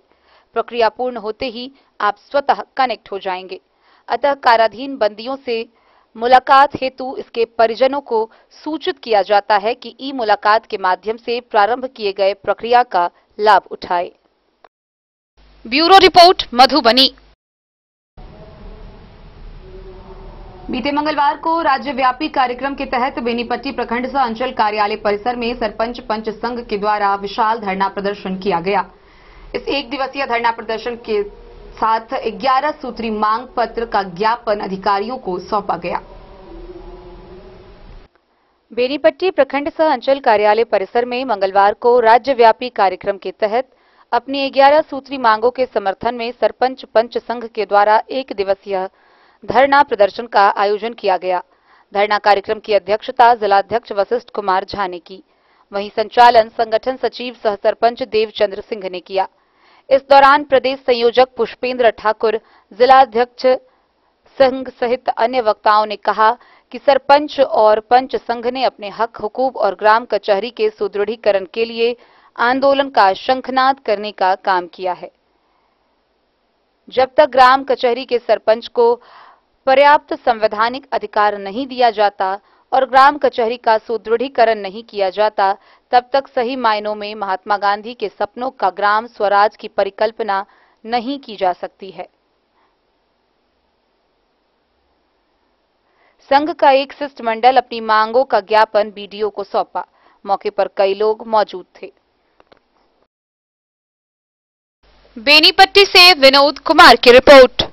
प्रक्रिया पूर्ण होते ही आप स्वतः कनेक्ट हो जाएंगे। अतः काराधीन बंदियों से मुलाकात हेतु इसके परिजनों को सूचित किया जाता है कि ई मुलाकात के माध्यम से प्रारंभ किए गए प्रक्रिया का लाभ उठाए। Bureau report, Madhubani. बीते मंगलवार को राज्यव्यापी कार्यक्रम के तहत बेनीपट्टी प्रखंड सह अंचल कार्यालय परिसर में सरपंच पंच संघ के द्वारा विशाल धरना प्रदर्शन किया गया। इस एक दिवसीय धरना प्रदर्शन के साथ 11 सूत्री मांग पत्र का ज्ञापन अधिकारियों को सौंपा गया। बेनीपट्टी प्रखंड सह अंचल कार्यालय परिसर में मंगलवार को राज्यव्यापी कार्यक्रम के तहत अपनी 11 सूत्री मांगों के समर्थन में सरपंच पंच संघ के द्वारा एक दिवसीय धरना प्रदर्शन का आयोजन किया गया। धरना कार्यक्रम की अध्यक्षता जिलाध्यक्ष वशिष्ठ कुमार झा ने की। वहीं संचालन संगठन सचिव सह सरपंच देवचंद्र सिंह ने किया। इस दौरान प्रदेश संयोजक पुष्पेंद्र ठाकुर, जिलाध्यक्ष संघ सहित अन्य वक्ताओं ने कहा कि सरपंच और पंच संघ ने अपने हक हुकूक और ग्राम कचहरी के सुदृढ़ीकरण के लिए आंदोलन का शंखनाद करने का काम किया है। जब तक ग्राम कचहरी के सरपंच को पर्याप्त संवैधानिक अधिकार नहीं दिया जाता और ग्राम कचहरी का सुदृढ़ीकरण नहीं किया जाता, तब तक सही मायनों में महात्मा गांधी के सपनों का ग्राम स्वराज की परिकल्पना नहीं की जा सकती है। संघ का एक शिष्टमंडल अपनी मांगों का ज्ञापन बीडीओ को सौंपा। मौके पर कई लोग मौजूद थे। बेनीपट्टी से विनोद कुमार की रिपोर्ट।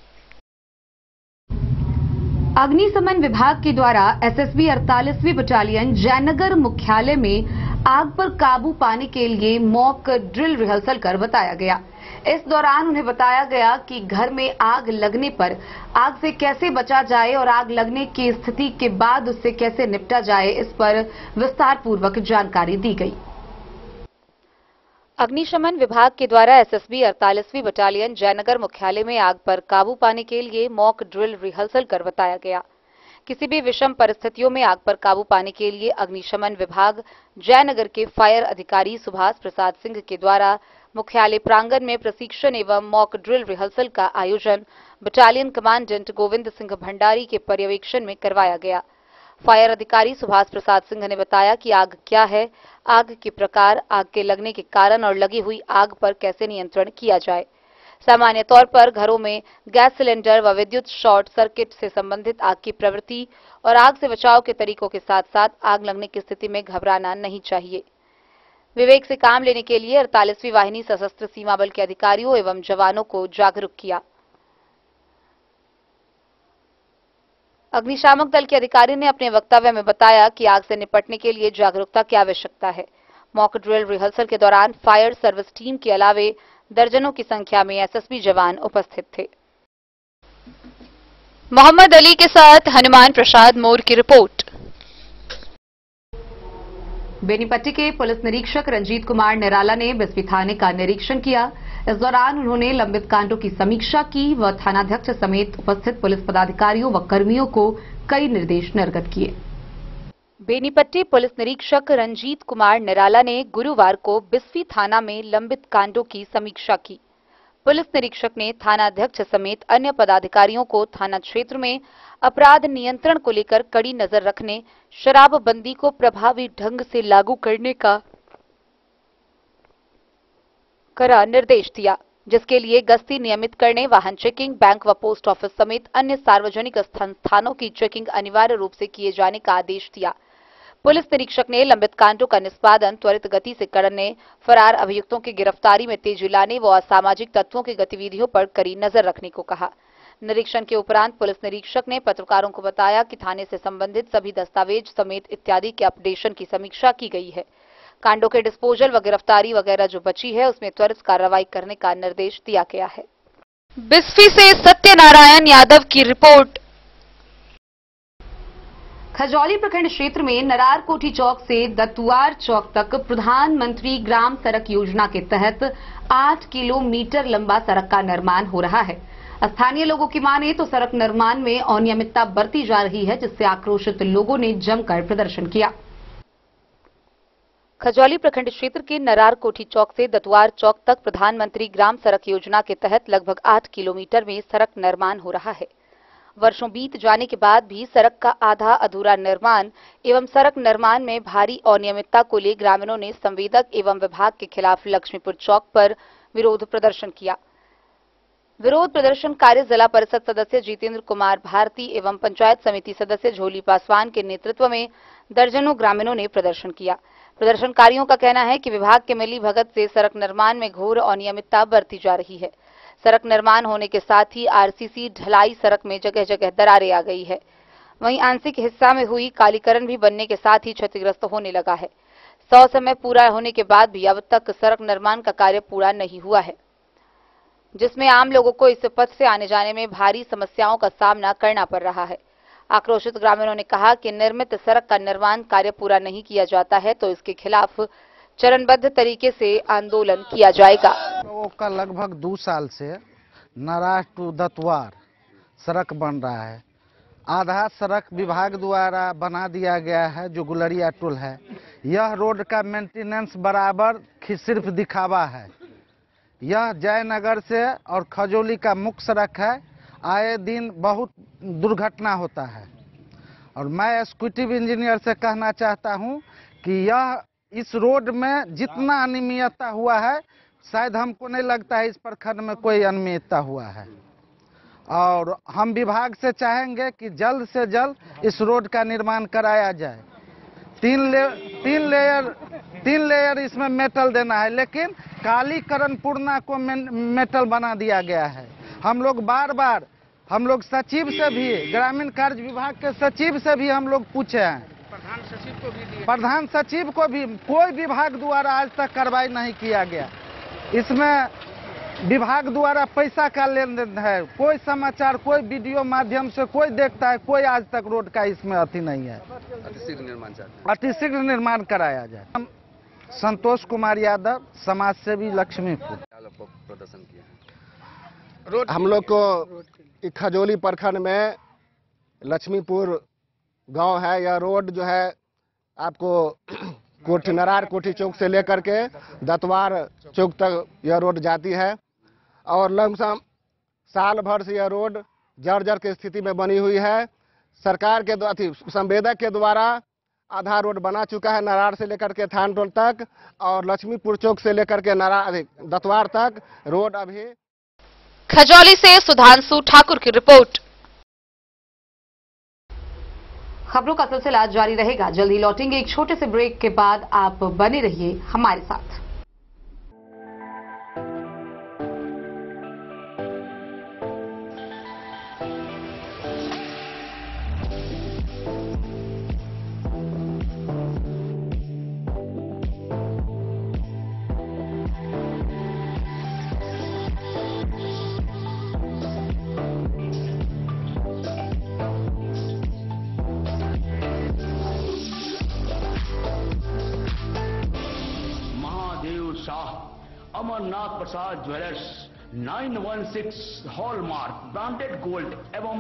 अग्निशमन विभाग के द्वारा एसएसबी 48वीं बटालियन जयनगर मुख्यालय में आग पर काबू पाने के लिए मॉक ड्रिल रिहर्सल कर बताया गया। इस दौरान उन्हें बताया गया कि घर में आग लगने पर आग से कैसे बचा जाए और आग लगने की स्थिति के बाद उससे कैसे निपटा जाए, इस पर विस्तार पूर्वक जानकारी दी गई। अग्निशमन विभाग के द्वारा एसएसबी 48वीं बटालियन जयनगर मुख्यालय में आग पर काबू पाने के लिए मॉक ड्रिल रिहर्सल कर बताया गया। किसी भी विषम परिस्थितियों में आग पर काबू पाने के लिए अग्निशमन विभाग जयनगर के फायर अधिकारी सुभाष प्रसाद सिंह के द्वारा मुख्यालय प्रांगण में प्रशिक्षण एवं मॉक ड्रिल रिहर्सल का आयोजन बटालियन कमांडेंट गोविंद सिंह भंडारी के पर्यवेक्षण में करवाया गया। फायर अधिकारी सुभाष प्रसाद सिंह ने बताया कि आग क्या है, आग के प्रकार, आग के लगने के कारण और लगी हुई आग पर कैसे नियंत्रण किया जाए। सामान्य तौर पर घरों में गैस सिलेंडर व विद्युत शॉर्ट सर्किट से संबंधित आग की प्रवृत्ति और आग से बचाव के तरीकों के साथ साथ आग लगने की स्थिति में घबराना नहीं चाहिए। विवेक से काम लेने के लिए 48वीं वाहिनी सशस्त्र सीमा बल के अधिकारियों एवं जवानों को जागरूक किया। अग्निशामक दल के अधिकारी ने अपने वक्तव्य में बताया कि आग से निपटने के लिए जागरूकता की आवश्यकता है। मॉक ड्रिल रिहर्सल के दौरान फायर सर्विस टीम के अलावे दर्जनों की संख्या में एसएसबी जवान उपस्थित थे। मोहम्मद अली के साथ हनुमान प्रसाद मोर की रिपोर्ट। बेनीपट्टी के पुलिस निरीक्षक रंजीत कुमार निराला ने बिस्फी थाने का निरीक्षण किया। इस दौरान उन्होंने लंबित कांडों की समीक्षा की व थानाध्यक्ष समेत उपस्थित पुलिस पदाधिकारियों व कर्मियों को कई निर्देश निर्गत किए। बेनीपट्टी पुलिस निरीक्षक रंजीत कुमार निराला ने गुरुवार को बिस्फी थाना में लंबित कांडों की समीक्षा की। पुलिस निरीक्षक ने थानाध्यक्ष समेत अन्य पदाधिकारियों को थाना क्षेत्र में अपराध नियंत्रण को लेकर कड़ी नजर रखने, शराबबंदी को प्रभावी ढंग से लागू करने का कड़ा निर्देश दिया, जिसके लिए गश्ती नियमित करने, वाहन चेकिंग, बैंक व पोस्ट ऑफिस समेत अन्य सार्वजनिक संस्थानों की चेकिंग अनिवार्य रूप से किए जाने का आदेश दिया। पुलिस निरीक्षक ने लंबित कांडों का निष्पादन त्वरित गति से करने, फरार अभियुक्तों की गिरफ्तारी में तेजी लाने व असामाजिक तत्वों की गतिविधियों पर कड़ी नजर रखने को कहा। निरीक्षण के उपरांत पुलिस निरीक्षक ने पत्रकारों को बताया कि थाने से संबंधित सभी दस्तावेज समेत इत्यादि के अपडेशन की समीक्षा की गई है। कांडों के डिस्पोजल व गिरफ्तारी वगैरह जो बची है उसमें त्वरित कार्रवाई करने का निर्देश दिया गया है। बिस्फी से सत्यनारायण यादव की रिपोर्ट। खजौली प्रखंड क्षेत्र में नरार कोठी चौक से दतुआर चौक तक प्रधानमंत्री ग्राम सड़क योजना के तहत 8 किलोमीटर लंबा सड़क का निर्माण हो रहा है। स्थानीय लोगों की माने तो सड़क निर्माण में अनियमितता बरती जा रही है, जिससे आक्रोशित लोगों ने जमकर प्रदर्शन किया। खजौली प्रखंड क्षेत्र के नरार कोठी चौक से दतुआर चौक तक प्रधानमंत्री ग्राम सड़क योजना के तहत लगभग 8 किलोमीटर में सड़क निर्माण हो रहा है। वर्षों बीत जाने के बाद भी सड़क का आधा अधूरा निर्माण एवं सड़क निर्माण में भारी अनियमितता को ले ग्रामीणों ने संवेदक एवं विभाग के खिलाफ लक्ष्मीपुर चौक पर विरोध प्रदर्शन किया। विरोध प्रदर्शन कार्य जिला परिषद सदस्य जितेंद्र कुमार भारती एवं पंचायत समिति सदस्य झोली पासवान के नेतृत्व में दर्जनों ग्रामीणों ने प्रदर्शन किया। प्रदर्शनकारियों का कहना है कि विभाग के मिली भगत से सड़क निर्माण में घोर अनियमितता बरती जा रही है। सड़क निर्माण होने के साथ ही आरसीसी ढलाई सड़क में जगह जगह दरारें आ गई है। वहीं आंशिक हिस्सा में हुई कालीकरण भी बनने के साथ ही क्षतिग्रस्त होने लगा है। 100 समय पूरा होने के बाद भी अब तक सड़क निर्माण का कार्य पूरा नहीं हुआ है, जिसमें आम लोगों को इस पथ से आने जाने में भारी समस्याओं का सामना करना पड़ रहा है। आक्रोशित ग्रामीणों ने कहा कि निर्मित सड़क का निर्माण कार्य पूरा नहीं किया जाता है तो इसके खिलाफ चरणबद्ध तरीके से आंदोलन किया जाएगा। का लगभग 2 साल से नरार टू दतुआर सड़क बन रहा है। आधा सड़क विभाग द्वारा बना दिया गया है जो गुलरिया टोल है। यह रोड का मेंटेनेंस बराबर सिर्फ दिखावा है। यह जयनगर से और खजौली का मुख्य सड़क है। आए दिन बहुत दुर्घटना होता है और मैं एग्जीक्यूटिव इंजीनियर से कहना चाहता हूं कि यह इस रोड में जितना अनियमितता हुआ है शायद हमको नहीं लगता है इस प्रखंड में कोई अनियमितता हुआ है और हम विभाग से चाहेंगे कि जल्द से जल्द इस रोड का निर्माण कराया जाए। 3 लेयर इसमें मेटल देना है, लेकिन कालीकरण पूर्णा को मेटल बना दिया गया है। हम लोग बार हम लोग सचिव से भी, ग्रामीण कार्य विभाग के सचिव से भी हम लोग पूछे हैं, प्रधान सचिव को भी कोई विभाग द्वारा आज तक कार्रवाई नहीं किया गया। इसमें विभाग द्वारा पैसा का लेन देन है, कोई समाचार कोई वीडियो माध्यम से कोई देखता है, कोई आज तक रोड का इसमें अति नहीं है। अतिशीघ्र निर्माण कराया जाए। हम संतोष कुमार यादव, समाज सेवी, लक्ष्मीपुर। प्रदर्शन किया रोड हम लोग को खजौली प्रखंड में लक्ष्मीपुर गांव है। यह रोड जो है आपको नरार कोठी चौक से लेकर के दतवार चौक तक यह रोड जाती है और लमसम साल भर से यह रोड जर्जर की स्थिति में बनी हुई है। सरकार के संवेदक के द्वारा आधा रोड बना चुका है नरार से लेकर के थान टोल तक और लक्ष्मीपुर चौक से लेकर के दतवार तक रोड अभी। खजौली से सुधांशु ठाकुर की रिपोर्ट। खबरों का सिलसिला जारी रहेगा। जल्द ही लौटेंगे एक छोटे से ब्रेक के बाद। आप बने रहिए हमारे साथ। अमरनाथ प्रसाद ज्वेलर्स 916 हॉलमार्क ब्रांडेड गोल्ड एवं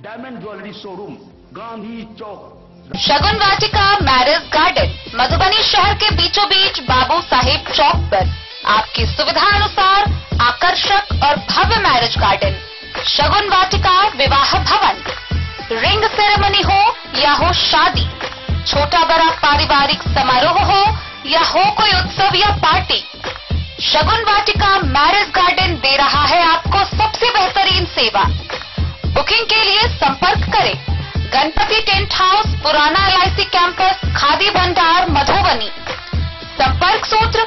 डायमंड ज्वेलरी शोरूम, गांधी चौक। शगुन वाटिका मैरिज गार्डन मधुबनी शहर के बीचों बीच बाबू साहेब चौक पर आपकी सुविधा अनुसार आकर्षक और भव्य मैरिज गार्डन। शगुन वाटिका विवाह भवन, रिंग सेरेमनी हो या हो शादी, छोटा बड़ा पारिवारिक समारोह हो या हो कोई उत्सव या पार्टी, शगुन वाटिका मैरिज गार्डन दे रहा है आपको सबसे बेहतरीन सेवा। बुकिंग के लिए संपर्क करें गणपति टेंट हाउस, पुराना LIC कैंपस, खादी भंडार, मधुबनी। संपर्क सूत्र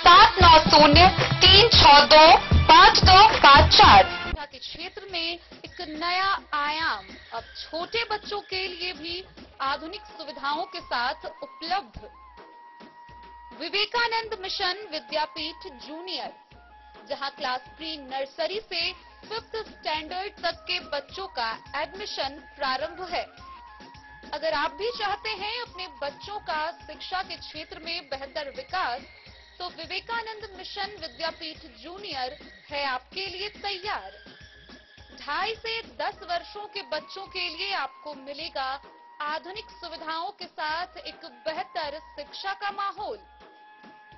7903625254। के क्षेत्र में एक एक नया आयाम अब छोटे बच्चों के लिए भी आधुनिक सुविधाओं के साथ उपलब्ध। विवेकानंद मिशन विद्यापीठ जूनियर, जहां क्लास प्री नर्सरी से 5th स्टैंडर्ड तक के बच्चों का एडमिशन प्रारंभ है। अगर आप भी चाहते हैं अपने बच्चों का शिक्षा के क्षेत्र में बेहतर विकास, तो विवेकानंद मिशन विद्यापीठ जूनियर है आपके लिए तैयार। 2.5 से 10 वर्षों के बच्चों के लिए आपको मिलेगा आधुनिक सुविधाओं के साथ एक बेहतर शिक्षा का माहौल।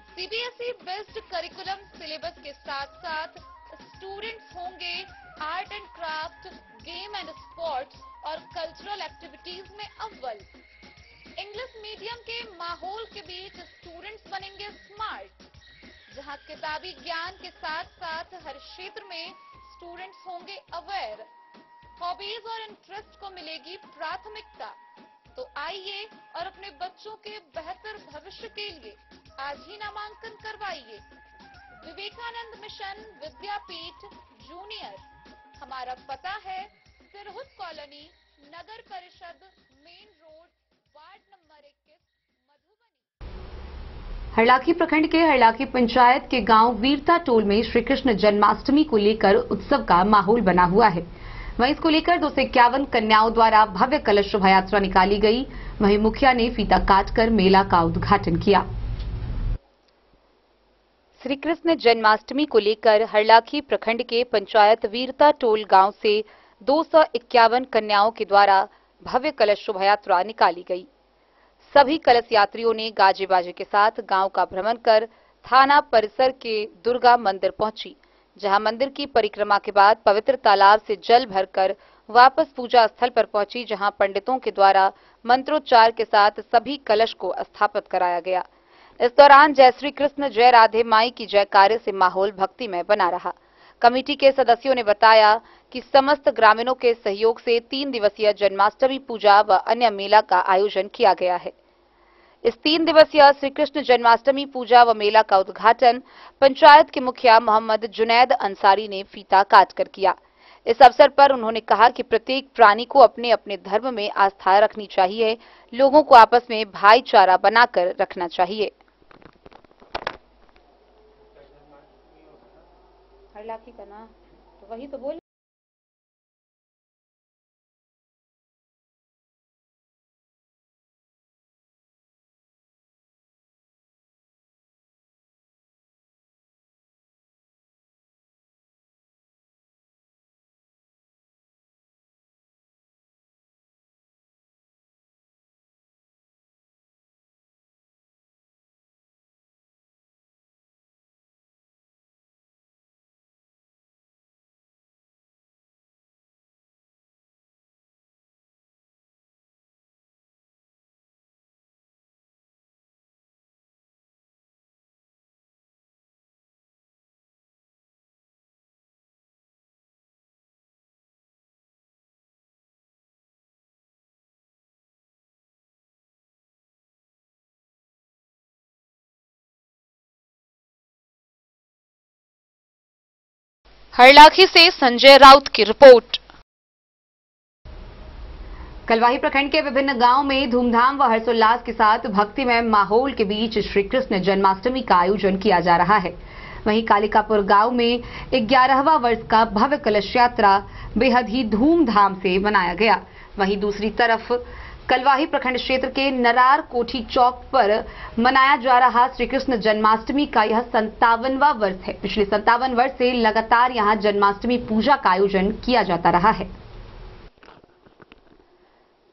सीबीएसई बेस्ड करिकुलम सिलेबस के साथ साथ स्टूडेंट्स होंगे art and craft, game and sports और कल्चरल एक्टिविटीज में अव्वल। इंग्लिश मीडियम के माहौल के बीच स्टूडेंट्स बनेंगे स्मार्ट, जहां किताबी ज्ञान के साथ साथ हर क्षेत्र में स्टूडेंट्स होंगे अवेयर। हॉबीज और इंटरेस्ट को मिलेगी प्राथमिकता। तो आइए और अपने बच्चों के बेहतर भविष्य के लिए आज ही नामांकन करवाइए। विवेकानंद मिशन विद्यापीठ जूनियर। हमारा पता है सिरहुत कॉलोनी, नगर परिषद, main road, ward number 21, Madhubani. Harlakhi प्रखंड के हरलाखी पंचायत के गांव वीरता टोल में श्री कृष्ण जन्माष्टमी को लेकर उत्सव का माहौल बना हुआ है। वहीं इसको लेकर 251 कन्याओं द्वारा भव्य कलश शोभा यात्रा निकाली गई। वहीं मुखिया ने फीता काटकर मेला का उद्घाटन किया। श्री कृष्ण जन्माष्टमी को लेकर हरलाखी प्रखंड के पंचायत वीरता टोल गांव से 251 कन्याओं के द्वारा भव्य कलश शोभा यात्रा निकाली गई। सभी कलश यात्रियों ने गाजे बाजे के साथ गांव का भ्रमण कर थाना परिसर के दुर्गा मंदिर पहुंची, जहां मंदिर की परिक्रमा के बाद पवित्र तालाब से जल भरकर वापस पूजा स्थल पर पहुंची, जहां पंडितों के द्वारा मंत्रोच्चार के साथ सभी कलश को स्थापित कराया गया। इस दौरान जय श्री कृष्ण, जय राधे माई की जयकारे से माहौल भक्तिमय बना रहा। कमेटी के सदस्यों ने बताया कि समस्त ग्रामीणों के सहयोग से 3 दिवसीय जन्माष्टमी पूजा व अन्य मेला का आयोजन किया गया है। इस 3 दिवसीय श्री कृष्ण जन्माष्टमी पूजा व मेला का उद्घाटन पंचायत के मुखिया मोहम्मद जुनैद अंसारी ने फीता काटकर किया। इस अवसर पर उन्होंने कहा कि प्रत्येक प्राणी को अपने अपने धर्म में आस्था रखनी चाहिए, लोगों को आपस में भाईचारा बनाकर रखना चाहिए। हरलाखी का ना तो वही तो बोल। हरलाखी से संजय राउत की रिपोर्ट। कलवाही प्रखंड के विभिन्न गांवों में धूमधाम व हर्षोल्लास के साथ भक्तिमय माहौल के बीच श्री कृष्ण जन्माष्टमी का आयोजन किया जा रहा है। वहीं कालिकापुर गांव में 11वां वर्ष का भव्य कलश यात्रा बेहद ही धूमधाम से मनाया गया। वहीं दूसरी तरफ कलवाही प्रखंड क्षेत्र के नरार कोठी चौक पर मनाया जा रहा श्री कृष्ण जन्माष्टमी का यह 57वां वर्ष है। पिछले 57 वर्ष से लगातार यहां जन्माष्टमी पूजा का आयोजन किया जाता रहा है।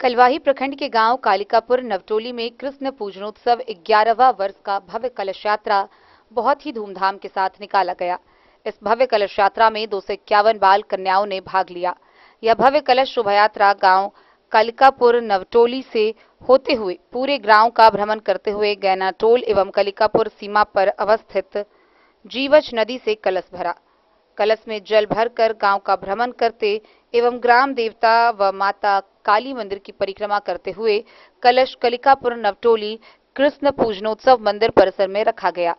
कलवाही प्रखंड के गांव कालिकापुर नवटोली में कृष्ण पूजनोत्सव 11वां वर्ष का भव्य कलश यात्रा बहुत ही धूमधाम के साथ निकाला गया। इस भव्य कलश यात्रा में 251 बाल कन्याओं ने भाग लिया। यह भव्य कलश शोभा यात्रा गांव कालिकापुर नवटोली से होते हुए पूरे गांव का भ्रमण करते हुए गैनाटोल एवं कालिकापुर सीमा पर अवस्थित जीवच नदी से कलश भरा। कलश में जल भरकर गांव का भ्रमण करते एवं ग्राम देवता व माता काली मंदिर की परिक्रमा करते हुए कलश कालिकापुर नवटोली कृष्ण पूजनोत्सव मंदिर परिसर में रखा गया।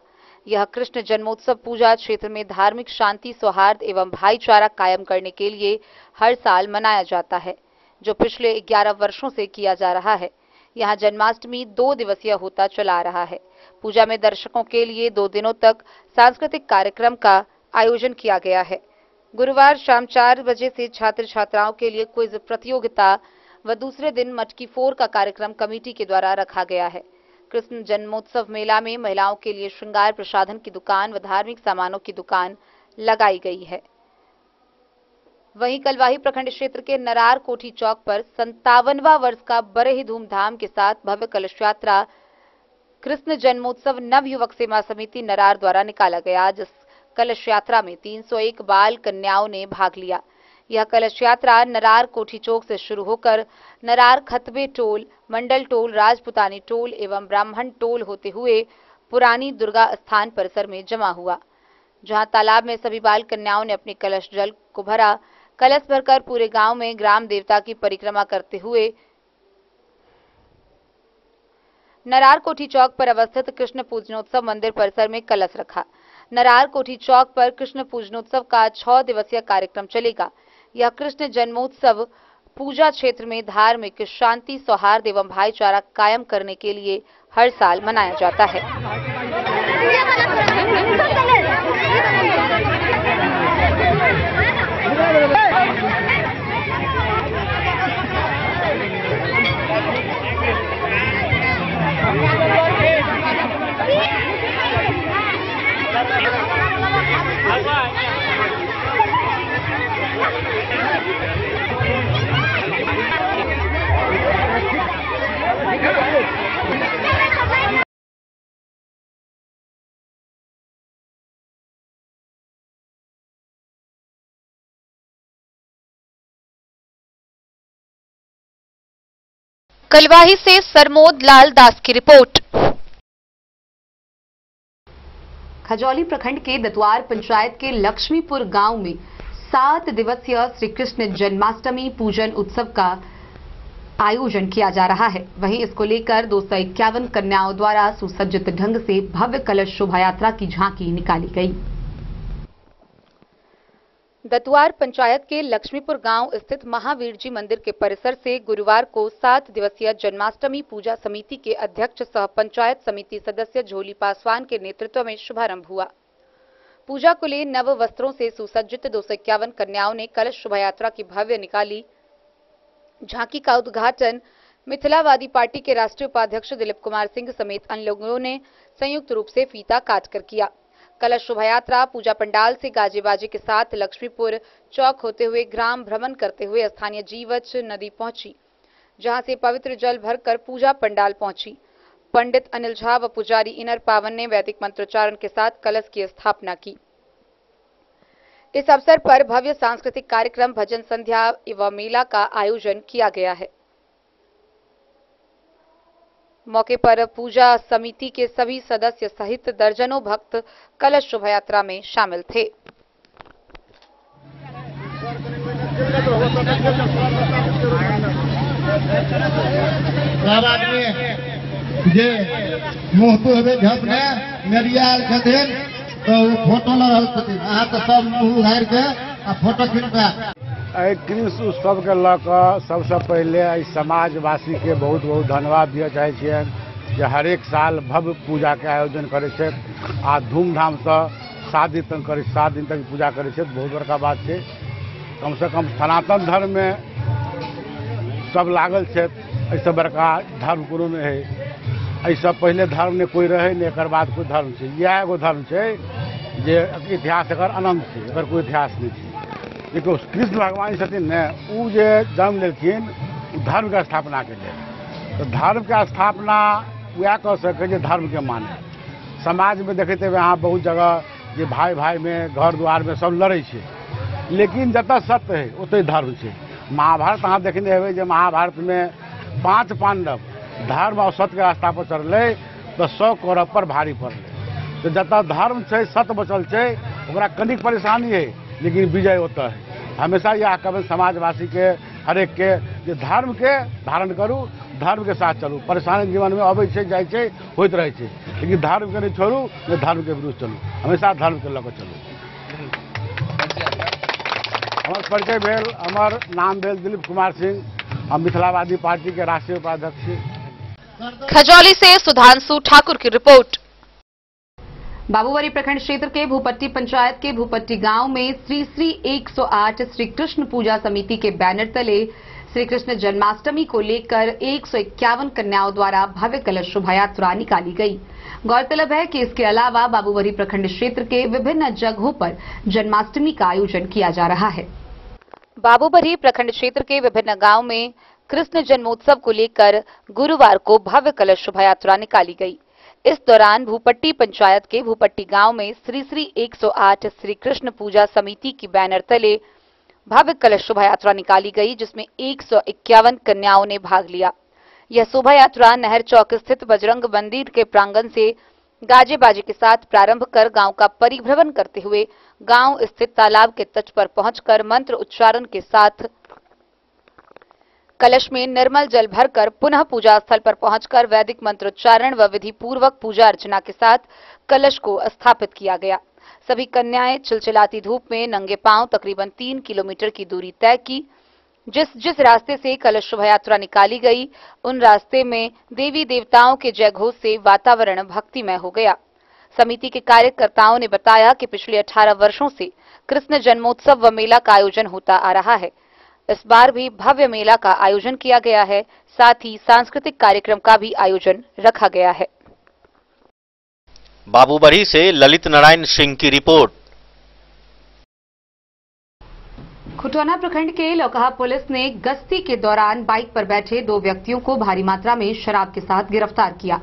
यह कृष्ण जन्मोत्सव पूजा क्षेत्र में धार्मिक शांति, सौहार्द एवं भाईचारा कायम करने के लिए हर साल मनाया जाता है, जो पिछले 11 वर्षों से किया जा रहा है। यहाँ जन्माष्टमी 2 दिवसीय होता चला आ रहा है। पूजा में दर्शकों के लिए 2 दिनों तक सांस्कृतिक कार्यक्रम का आयोजन किया गया है। गुरुवार शाम 4 बजे से छात्र छात्राओं के लिए क्विज प्रतियोगिता व दूसरे दिन मटकी फोड़ का कार्यक्रम कमेटी के द्वारा रखा गया है। कृष्ण जन्मोत्सव मेला में महिलाओं के लिए श्रृंगार प्रसाधन की दुकान व धार्मिक सामानों की दुकान लगाई गई है। वहीं कलवाही प्रखंड क्षेत्र के नरार कोठी चौक पर 57वां वर्ष का बड़े ही धूमधाम के साथ भव्य कलश यात्रा कृष्ण जन्मोत्सव नवयुवक सेवा समिति नरार द्वारा निकाला गया, जिस कलश यात्रा में 301 बाल कन्याओं ने भाग लिया। यह कलश यात्रा नरार कोठी चौक से शुरू होकर नरार खतबे टोल, मंडल टोल, राजपुतानी टोल एवं ब्राह्मण टोल होते हुए पुरानी दुर्गा स्थान परिसर में जमा हुआ, जहां तालाब में सभी बाल कन्याओं ने अपने कलश जल को भरा। कलश भरकर पूरे गांव में ग्राम देवता की परिक्रमा करते हुए नरार कोठी चौक पर अवस्थित कृष्ण पूजनोत्सव मंदिर परिसर में कलश रखा। नरार कोठी चौक पर कृष्ण पूजनोत्सव का 6 दिवसीय कार्यक्रम चलेगा। यह कृष्ण जन्मोत्सव पूजा क्षेत्र में धार्मिक शांति, सौहार्द एवं भाईचारा कायम करने के लिए हर साल मनाया जाता है। कलवाही से सरमोद लाल दास की रिपोर्ट। खजौली प्रखंड के दतवार पंचायत के लक्ष्मीपुर गांव में 7 दिवसीय श्री कृष्ण जन्माष्टमी पूजन उत्सव का आयोजन किया जा रहा है। वहीं इसको लेकर 251 कन्याओं द्वारा सुसज्जित ढंग से भव्य कलश शोभा यात्रा की झांकी निकाली गई। दतवार पंचायत के लक्ष्मीपुर गांव स्थित महावीर जी मंदिर के परिसर से गुरुवार को 7 दिवसीय जन्माष्टमी पूजा समिति के अध्यक्ष सह पंचायत समिति सदस्य झोली पासवान के नेतृत्व में शुभारंभ हुआ। पूजा को लिए नव वस्त्रों से सुसज्जित 251 कन्याओं ने कलश शोभा यात्रा की भव्य निकाली। झांकी का उद्घाटन मिथिलावादी पार्टी के राष्ट्रीय उपाध्यक्ष दिलीप कुमार सिंह समेत अन्य लोगों ने संयुक्त रूप से फीता काटकर किया। कलश शोभा यात्रा पूजा पंडाल से गाजे बाजे के साथ लक्ष्मीपुर चौक होते हुए ग्राम भ्रमण करते हुए स्थानीय जीवच नदी पहुंची, जहां से पवित्र जल भरकर पूजा पंडाल पहुंची। पंडित अनिल झा व पुजारी इनर पावन ने वैदिक मंत्रोच्चारण के साथ कलश की स्थापना की। इस अवसर पर भव्य सांस्कृतिक कार्यक्रम, भजन संध्या एवं मेला का आयोजन किया गया है। मौके पर पूजा समिति के सभी सदस्य सहित दर्जनों भक्त कलश शोभा यात्रा में शामिल थे। कृष्ण उत्सव के लऽ सबसे पहले समाजवासी के बहुत बहुत धन्यवाद दिए चाहे छियनि जे हरेक साल भव्य पूजा के आयोजन करे छे आ धूमधाम से 7 दिन तक करे, 7 दिन तक पूजा करे छे। बहुत बड़का बात है। कम से कम सनातन धर्म में सब लागल छे। ऐसे बड़का धर्म कोनो नहीं है। ऐसा पहले धर्म ने कोई रहे नहीं, एकर बाद कोई धर्म है। यह एगो धर्म है जे इतिहास एकर अनंत है, एकर कोई इतिहास नहीं है। देखो कृष्ण भगवान छथिन ने उ जे जन्म लेलखिन धर्म के स्थापना के लिए, तो धर्म के स्थापना वह कह सके जे धर्म के माने। समाज में देखते हुए यहाँ बहुत जगह जे भाई भाई में घर द्वार में सब लड़े छे, लेकिन जतऽ सत्य है ओतऽ धर्म है। महाभारत अहाँ देखने हुए जे महाभारत में 5 पांडव धर्म और सत्य के रास्ता पर चलले तो 100 कौरव पर भारी पड़ले। तो जतऽ धर्म है, सत्य बचल है, ओकरा कनिक परेशानी है, लेकिन विजय होता है। हमेशा यह कहब समाजवासी के हरेक के धर्म के धारण करूँ, धर्म के साथ चलू। परेशानी जीवन में अबै छै जाइ छै होइत रहै छै, लेकिन धर्म के नहीं छोड़ू, नहीं धर्म के विरुद्ध चलू, हमेशा धर्म के लऽ कऽ चलू। हमर परिचय भेल, हमर नाम भेल दिलीप कुमार सिंह, हम मिथिलावादी पार्टी के राष्ट्रीय उपाध्यक्ष छी। खजौली से सुधांशु ठाकुर की रिपोर्ट। बाबूवरी प्रखंड क्षेत्र के भूपट्टी पंचायत के भूपट्टी गांव में श्री श्री 108 श्री कृष्ण पूजा समिति के बैनर तले श्री कृष्ण जन्माष्टमी को लेकर 151 कन्याओं द्वारा भव्य कलश शोभा यात्रा निकाली गई। गौरतलब है कि इसके अलावा बाबूवरी प्रखंड क्षेत्र के विभिन्न जगहों पर जन्माष्टमी का आयोजन किया जा रहा है। बाबूवरी प्रखंड क्षेत्र के विभिन्न गांव में कृष्ण जन्मोत्सव को लेकर गुरुवार को भव्य कलश शोभा यात्रा निकाली गई। इस दौरान भूपट्टी पंचायत के भूपट्टी गांव में श्री श्री 108 श्री कृष्ण पूजा समिति की बैनर तले भव्य कलश शोभा यात्रा निकाली गई, जिसमें 151 कन्याओं ने भाग लिया। यह शोभा यात्रा नहर चौक स्थित बजरंग मंदिर के प्रांगण से गाजे बाजे के साथ प्रारंभ कर गांव का परिभ्रमण करते हुए गांव स्थित तालाब के तट पर पहुंचकर मंत्र उच्चारण के साथ कलश में निर्मल जल भरकर पुनः पूजा स्थल पर पहुंचकर वैदिक मंत्रोच्चारण व विधि पूर्वक पूजा अर्चना के साथ कलश को स्थापित किया गया। सभी कन्याएं चिलचिलाती धूप में नंगे पांव तकरीबन 3 किलोमीटर की दूरी तय की। जिस रास्ते से कलश शोभा यात्रा निकाली गई, उन रास्ते में देवी देवताओं के जयघोष से वातावरण भक्तिमय हो गया। समिति के कार्यकर्ताओं ने बताया कि पिछले 18 वर्षों से कृष्ण जन्मोत्सव व मेला का आयोजन होता आ रहा है। इस बार भी भव्य मेला का आयोजन किया गया है, साथ ही सांस्कृतिक कार्यक्रम का भी आयोजन रखा गया है। बाबूवरी से ललित नारायण सिंह की रिपोर्ट। खुटौना प्रखंड के लौकहा पुलिस ने गश्ती के दौरान बाइक पर बैठे 2 व्यक्तियों को भारी मात्रा में शराब के साथ गिरफ्तार किया।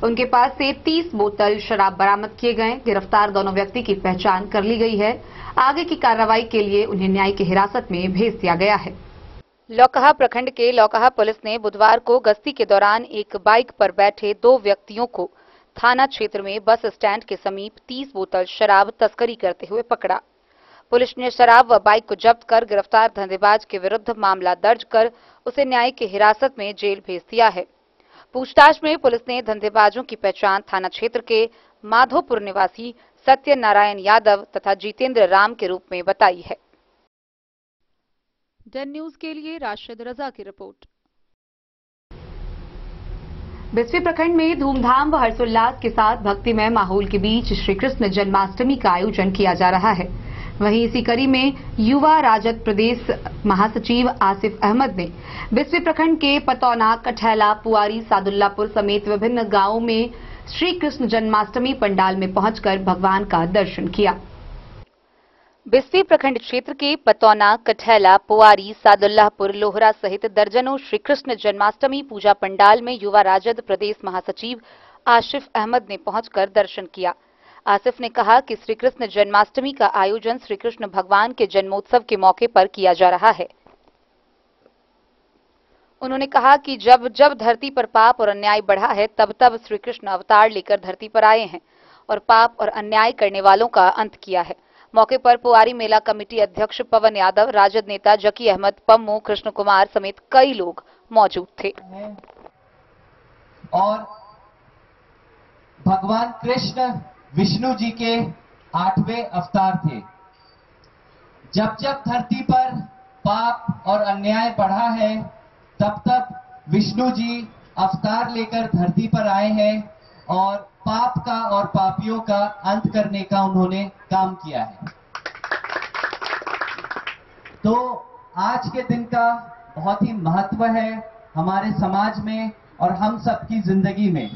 उनके पास से 30 बोतल शराब बरामद किए गए। गिरफ्तार दोनों व्यक्ति की पहचान कर ली गई है। आगे की कार्रवाई के लिए उन्हें न्यायिक हिरासत में भेज दिया गया है। लौकहा प्रखंड के लौकहा पुलिस ने बुधवार को गश्ती के दौरान एक बाइक पर बैठे 2 व्यक्तियों को थाना क्षेत्र में बस स्टैंड के समीप 30 बोतल शराब तस्करी करते हुए पकड़ा। पुलिस ने शराब व बाइक को जब्त कर गिरफ्तार धंधेबाज के विरुद्ध मामला दर्ज कर उसे न्यायिक हिरासत में जेल भेज दिया है। पूछताछ में पुलिस ने धंधेबाजों की पहचान थाना क्षेत्र के माधोपुर निवासी सत्यनारायण यादव तथा जितेंद्र राम के रूप में बताई है। डन न्यूज के लिए राशिद रजा की रिपोर्ट। बिस्फी प्रखंड में धूमधाम व हर्षोल्लास के साथ भक्तिमय माहौल के बीच श्री कृष्ण जन्माष्टमी का आयोजन किया जा रहा है। वहीं इसी कड़ी में युवा राजद प्रदेश महासचिव आसिफ अहमद ने बिस्फी प्रखंड के पतौना, कठैला, पुआरी, सादुल्लापुर समेत विभिन्न गांवों में श्री कृष्ण जन्माष्टमी पंडाल में पहुंचकर भगवान का दर्शन किया। बिस्फी प्रखंड क्षेत्र के पतौना, कठैला, पुआरी, सादुल्लापुर, लोहरा सहित दर्जनों श्री कृष्ण जन्माष्टमी पूजा पंडाल में युवा राजद प्रदेश महासचिव आसिफ अहमद ने पहुंचकर दर्शन किया। आसिफ ने कहा कि श्री कृष्ण जन्माष्टमी का आयोजन श्री कृष्ण भगवान के जन्मोत्सव के मौके पर किया जा रहा है। उन्होंने कहा कि जब जब धरती पर पाप और अन्याय बढ़ा है, तब तब श्री कृष्ण अवतार लेकर धरती पर आए हैं और पाप और अन्याय करने वालों का अंत किया है। मौके पर पुआरी मेला कमेटी अध्यक्ष पवन यादव, राजद नेता जकी अहमद, पम्मू, कृष्ण कुमार समेत कई लोग मौजूद थे। और भगवान कृष्ण विष्णु जी के 8वें अवतार थे। जब जब धरती पर पाप और अन्याय बढ़ा है, तब तब विष्णु जी अवतार लेकर धरती पर आए हैं और पाप का और पापियों का अंत करने का उन्होंने काम किया है। तो आज के दिन का बहुत ही महत्व है हमारे समाज में और हम सबकी जिंदगी में।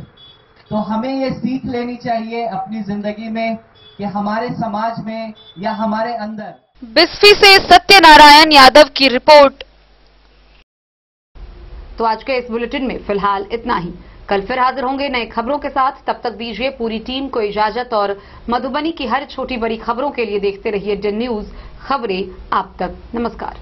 तो हमें ये सीख लेनी चाहिए अपनी जिंदगी में कि हमारे समाज में या हमारे अंदर। बिस्फी से सत्यनारायण यादव की रिपोर्ट। तो आज के इस बुलेटिन में फिलहाल इतना ही। कल फिर हाजिर होंगे नए खबरों के साथ। तब तक दीजिए पूरी टीम को इजाजत और मधुबनी की हर छोटी बड़ी खबरों के लिए देखते रहिए डन न्यूज, खबरें आप तक। नमस्कार।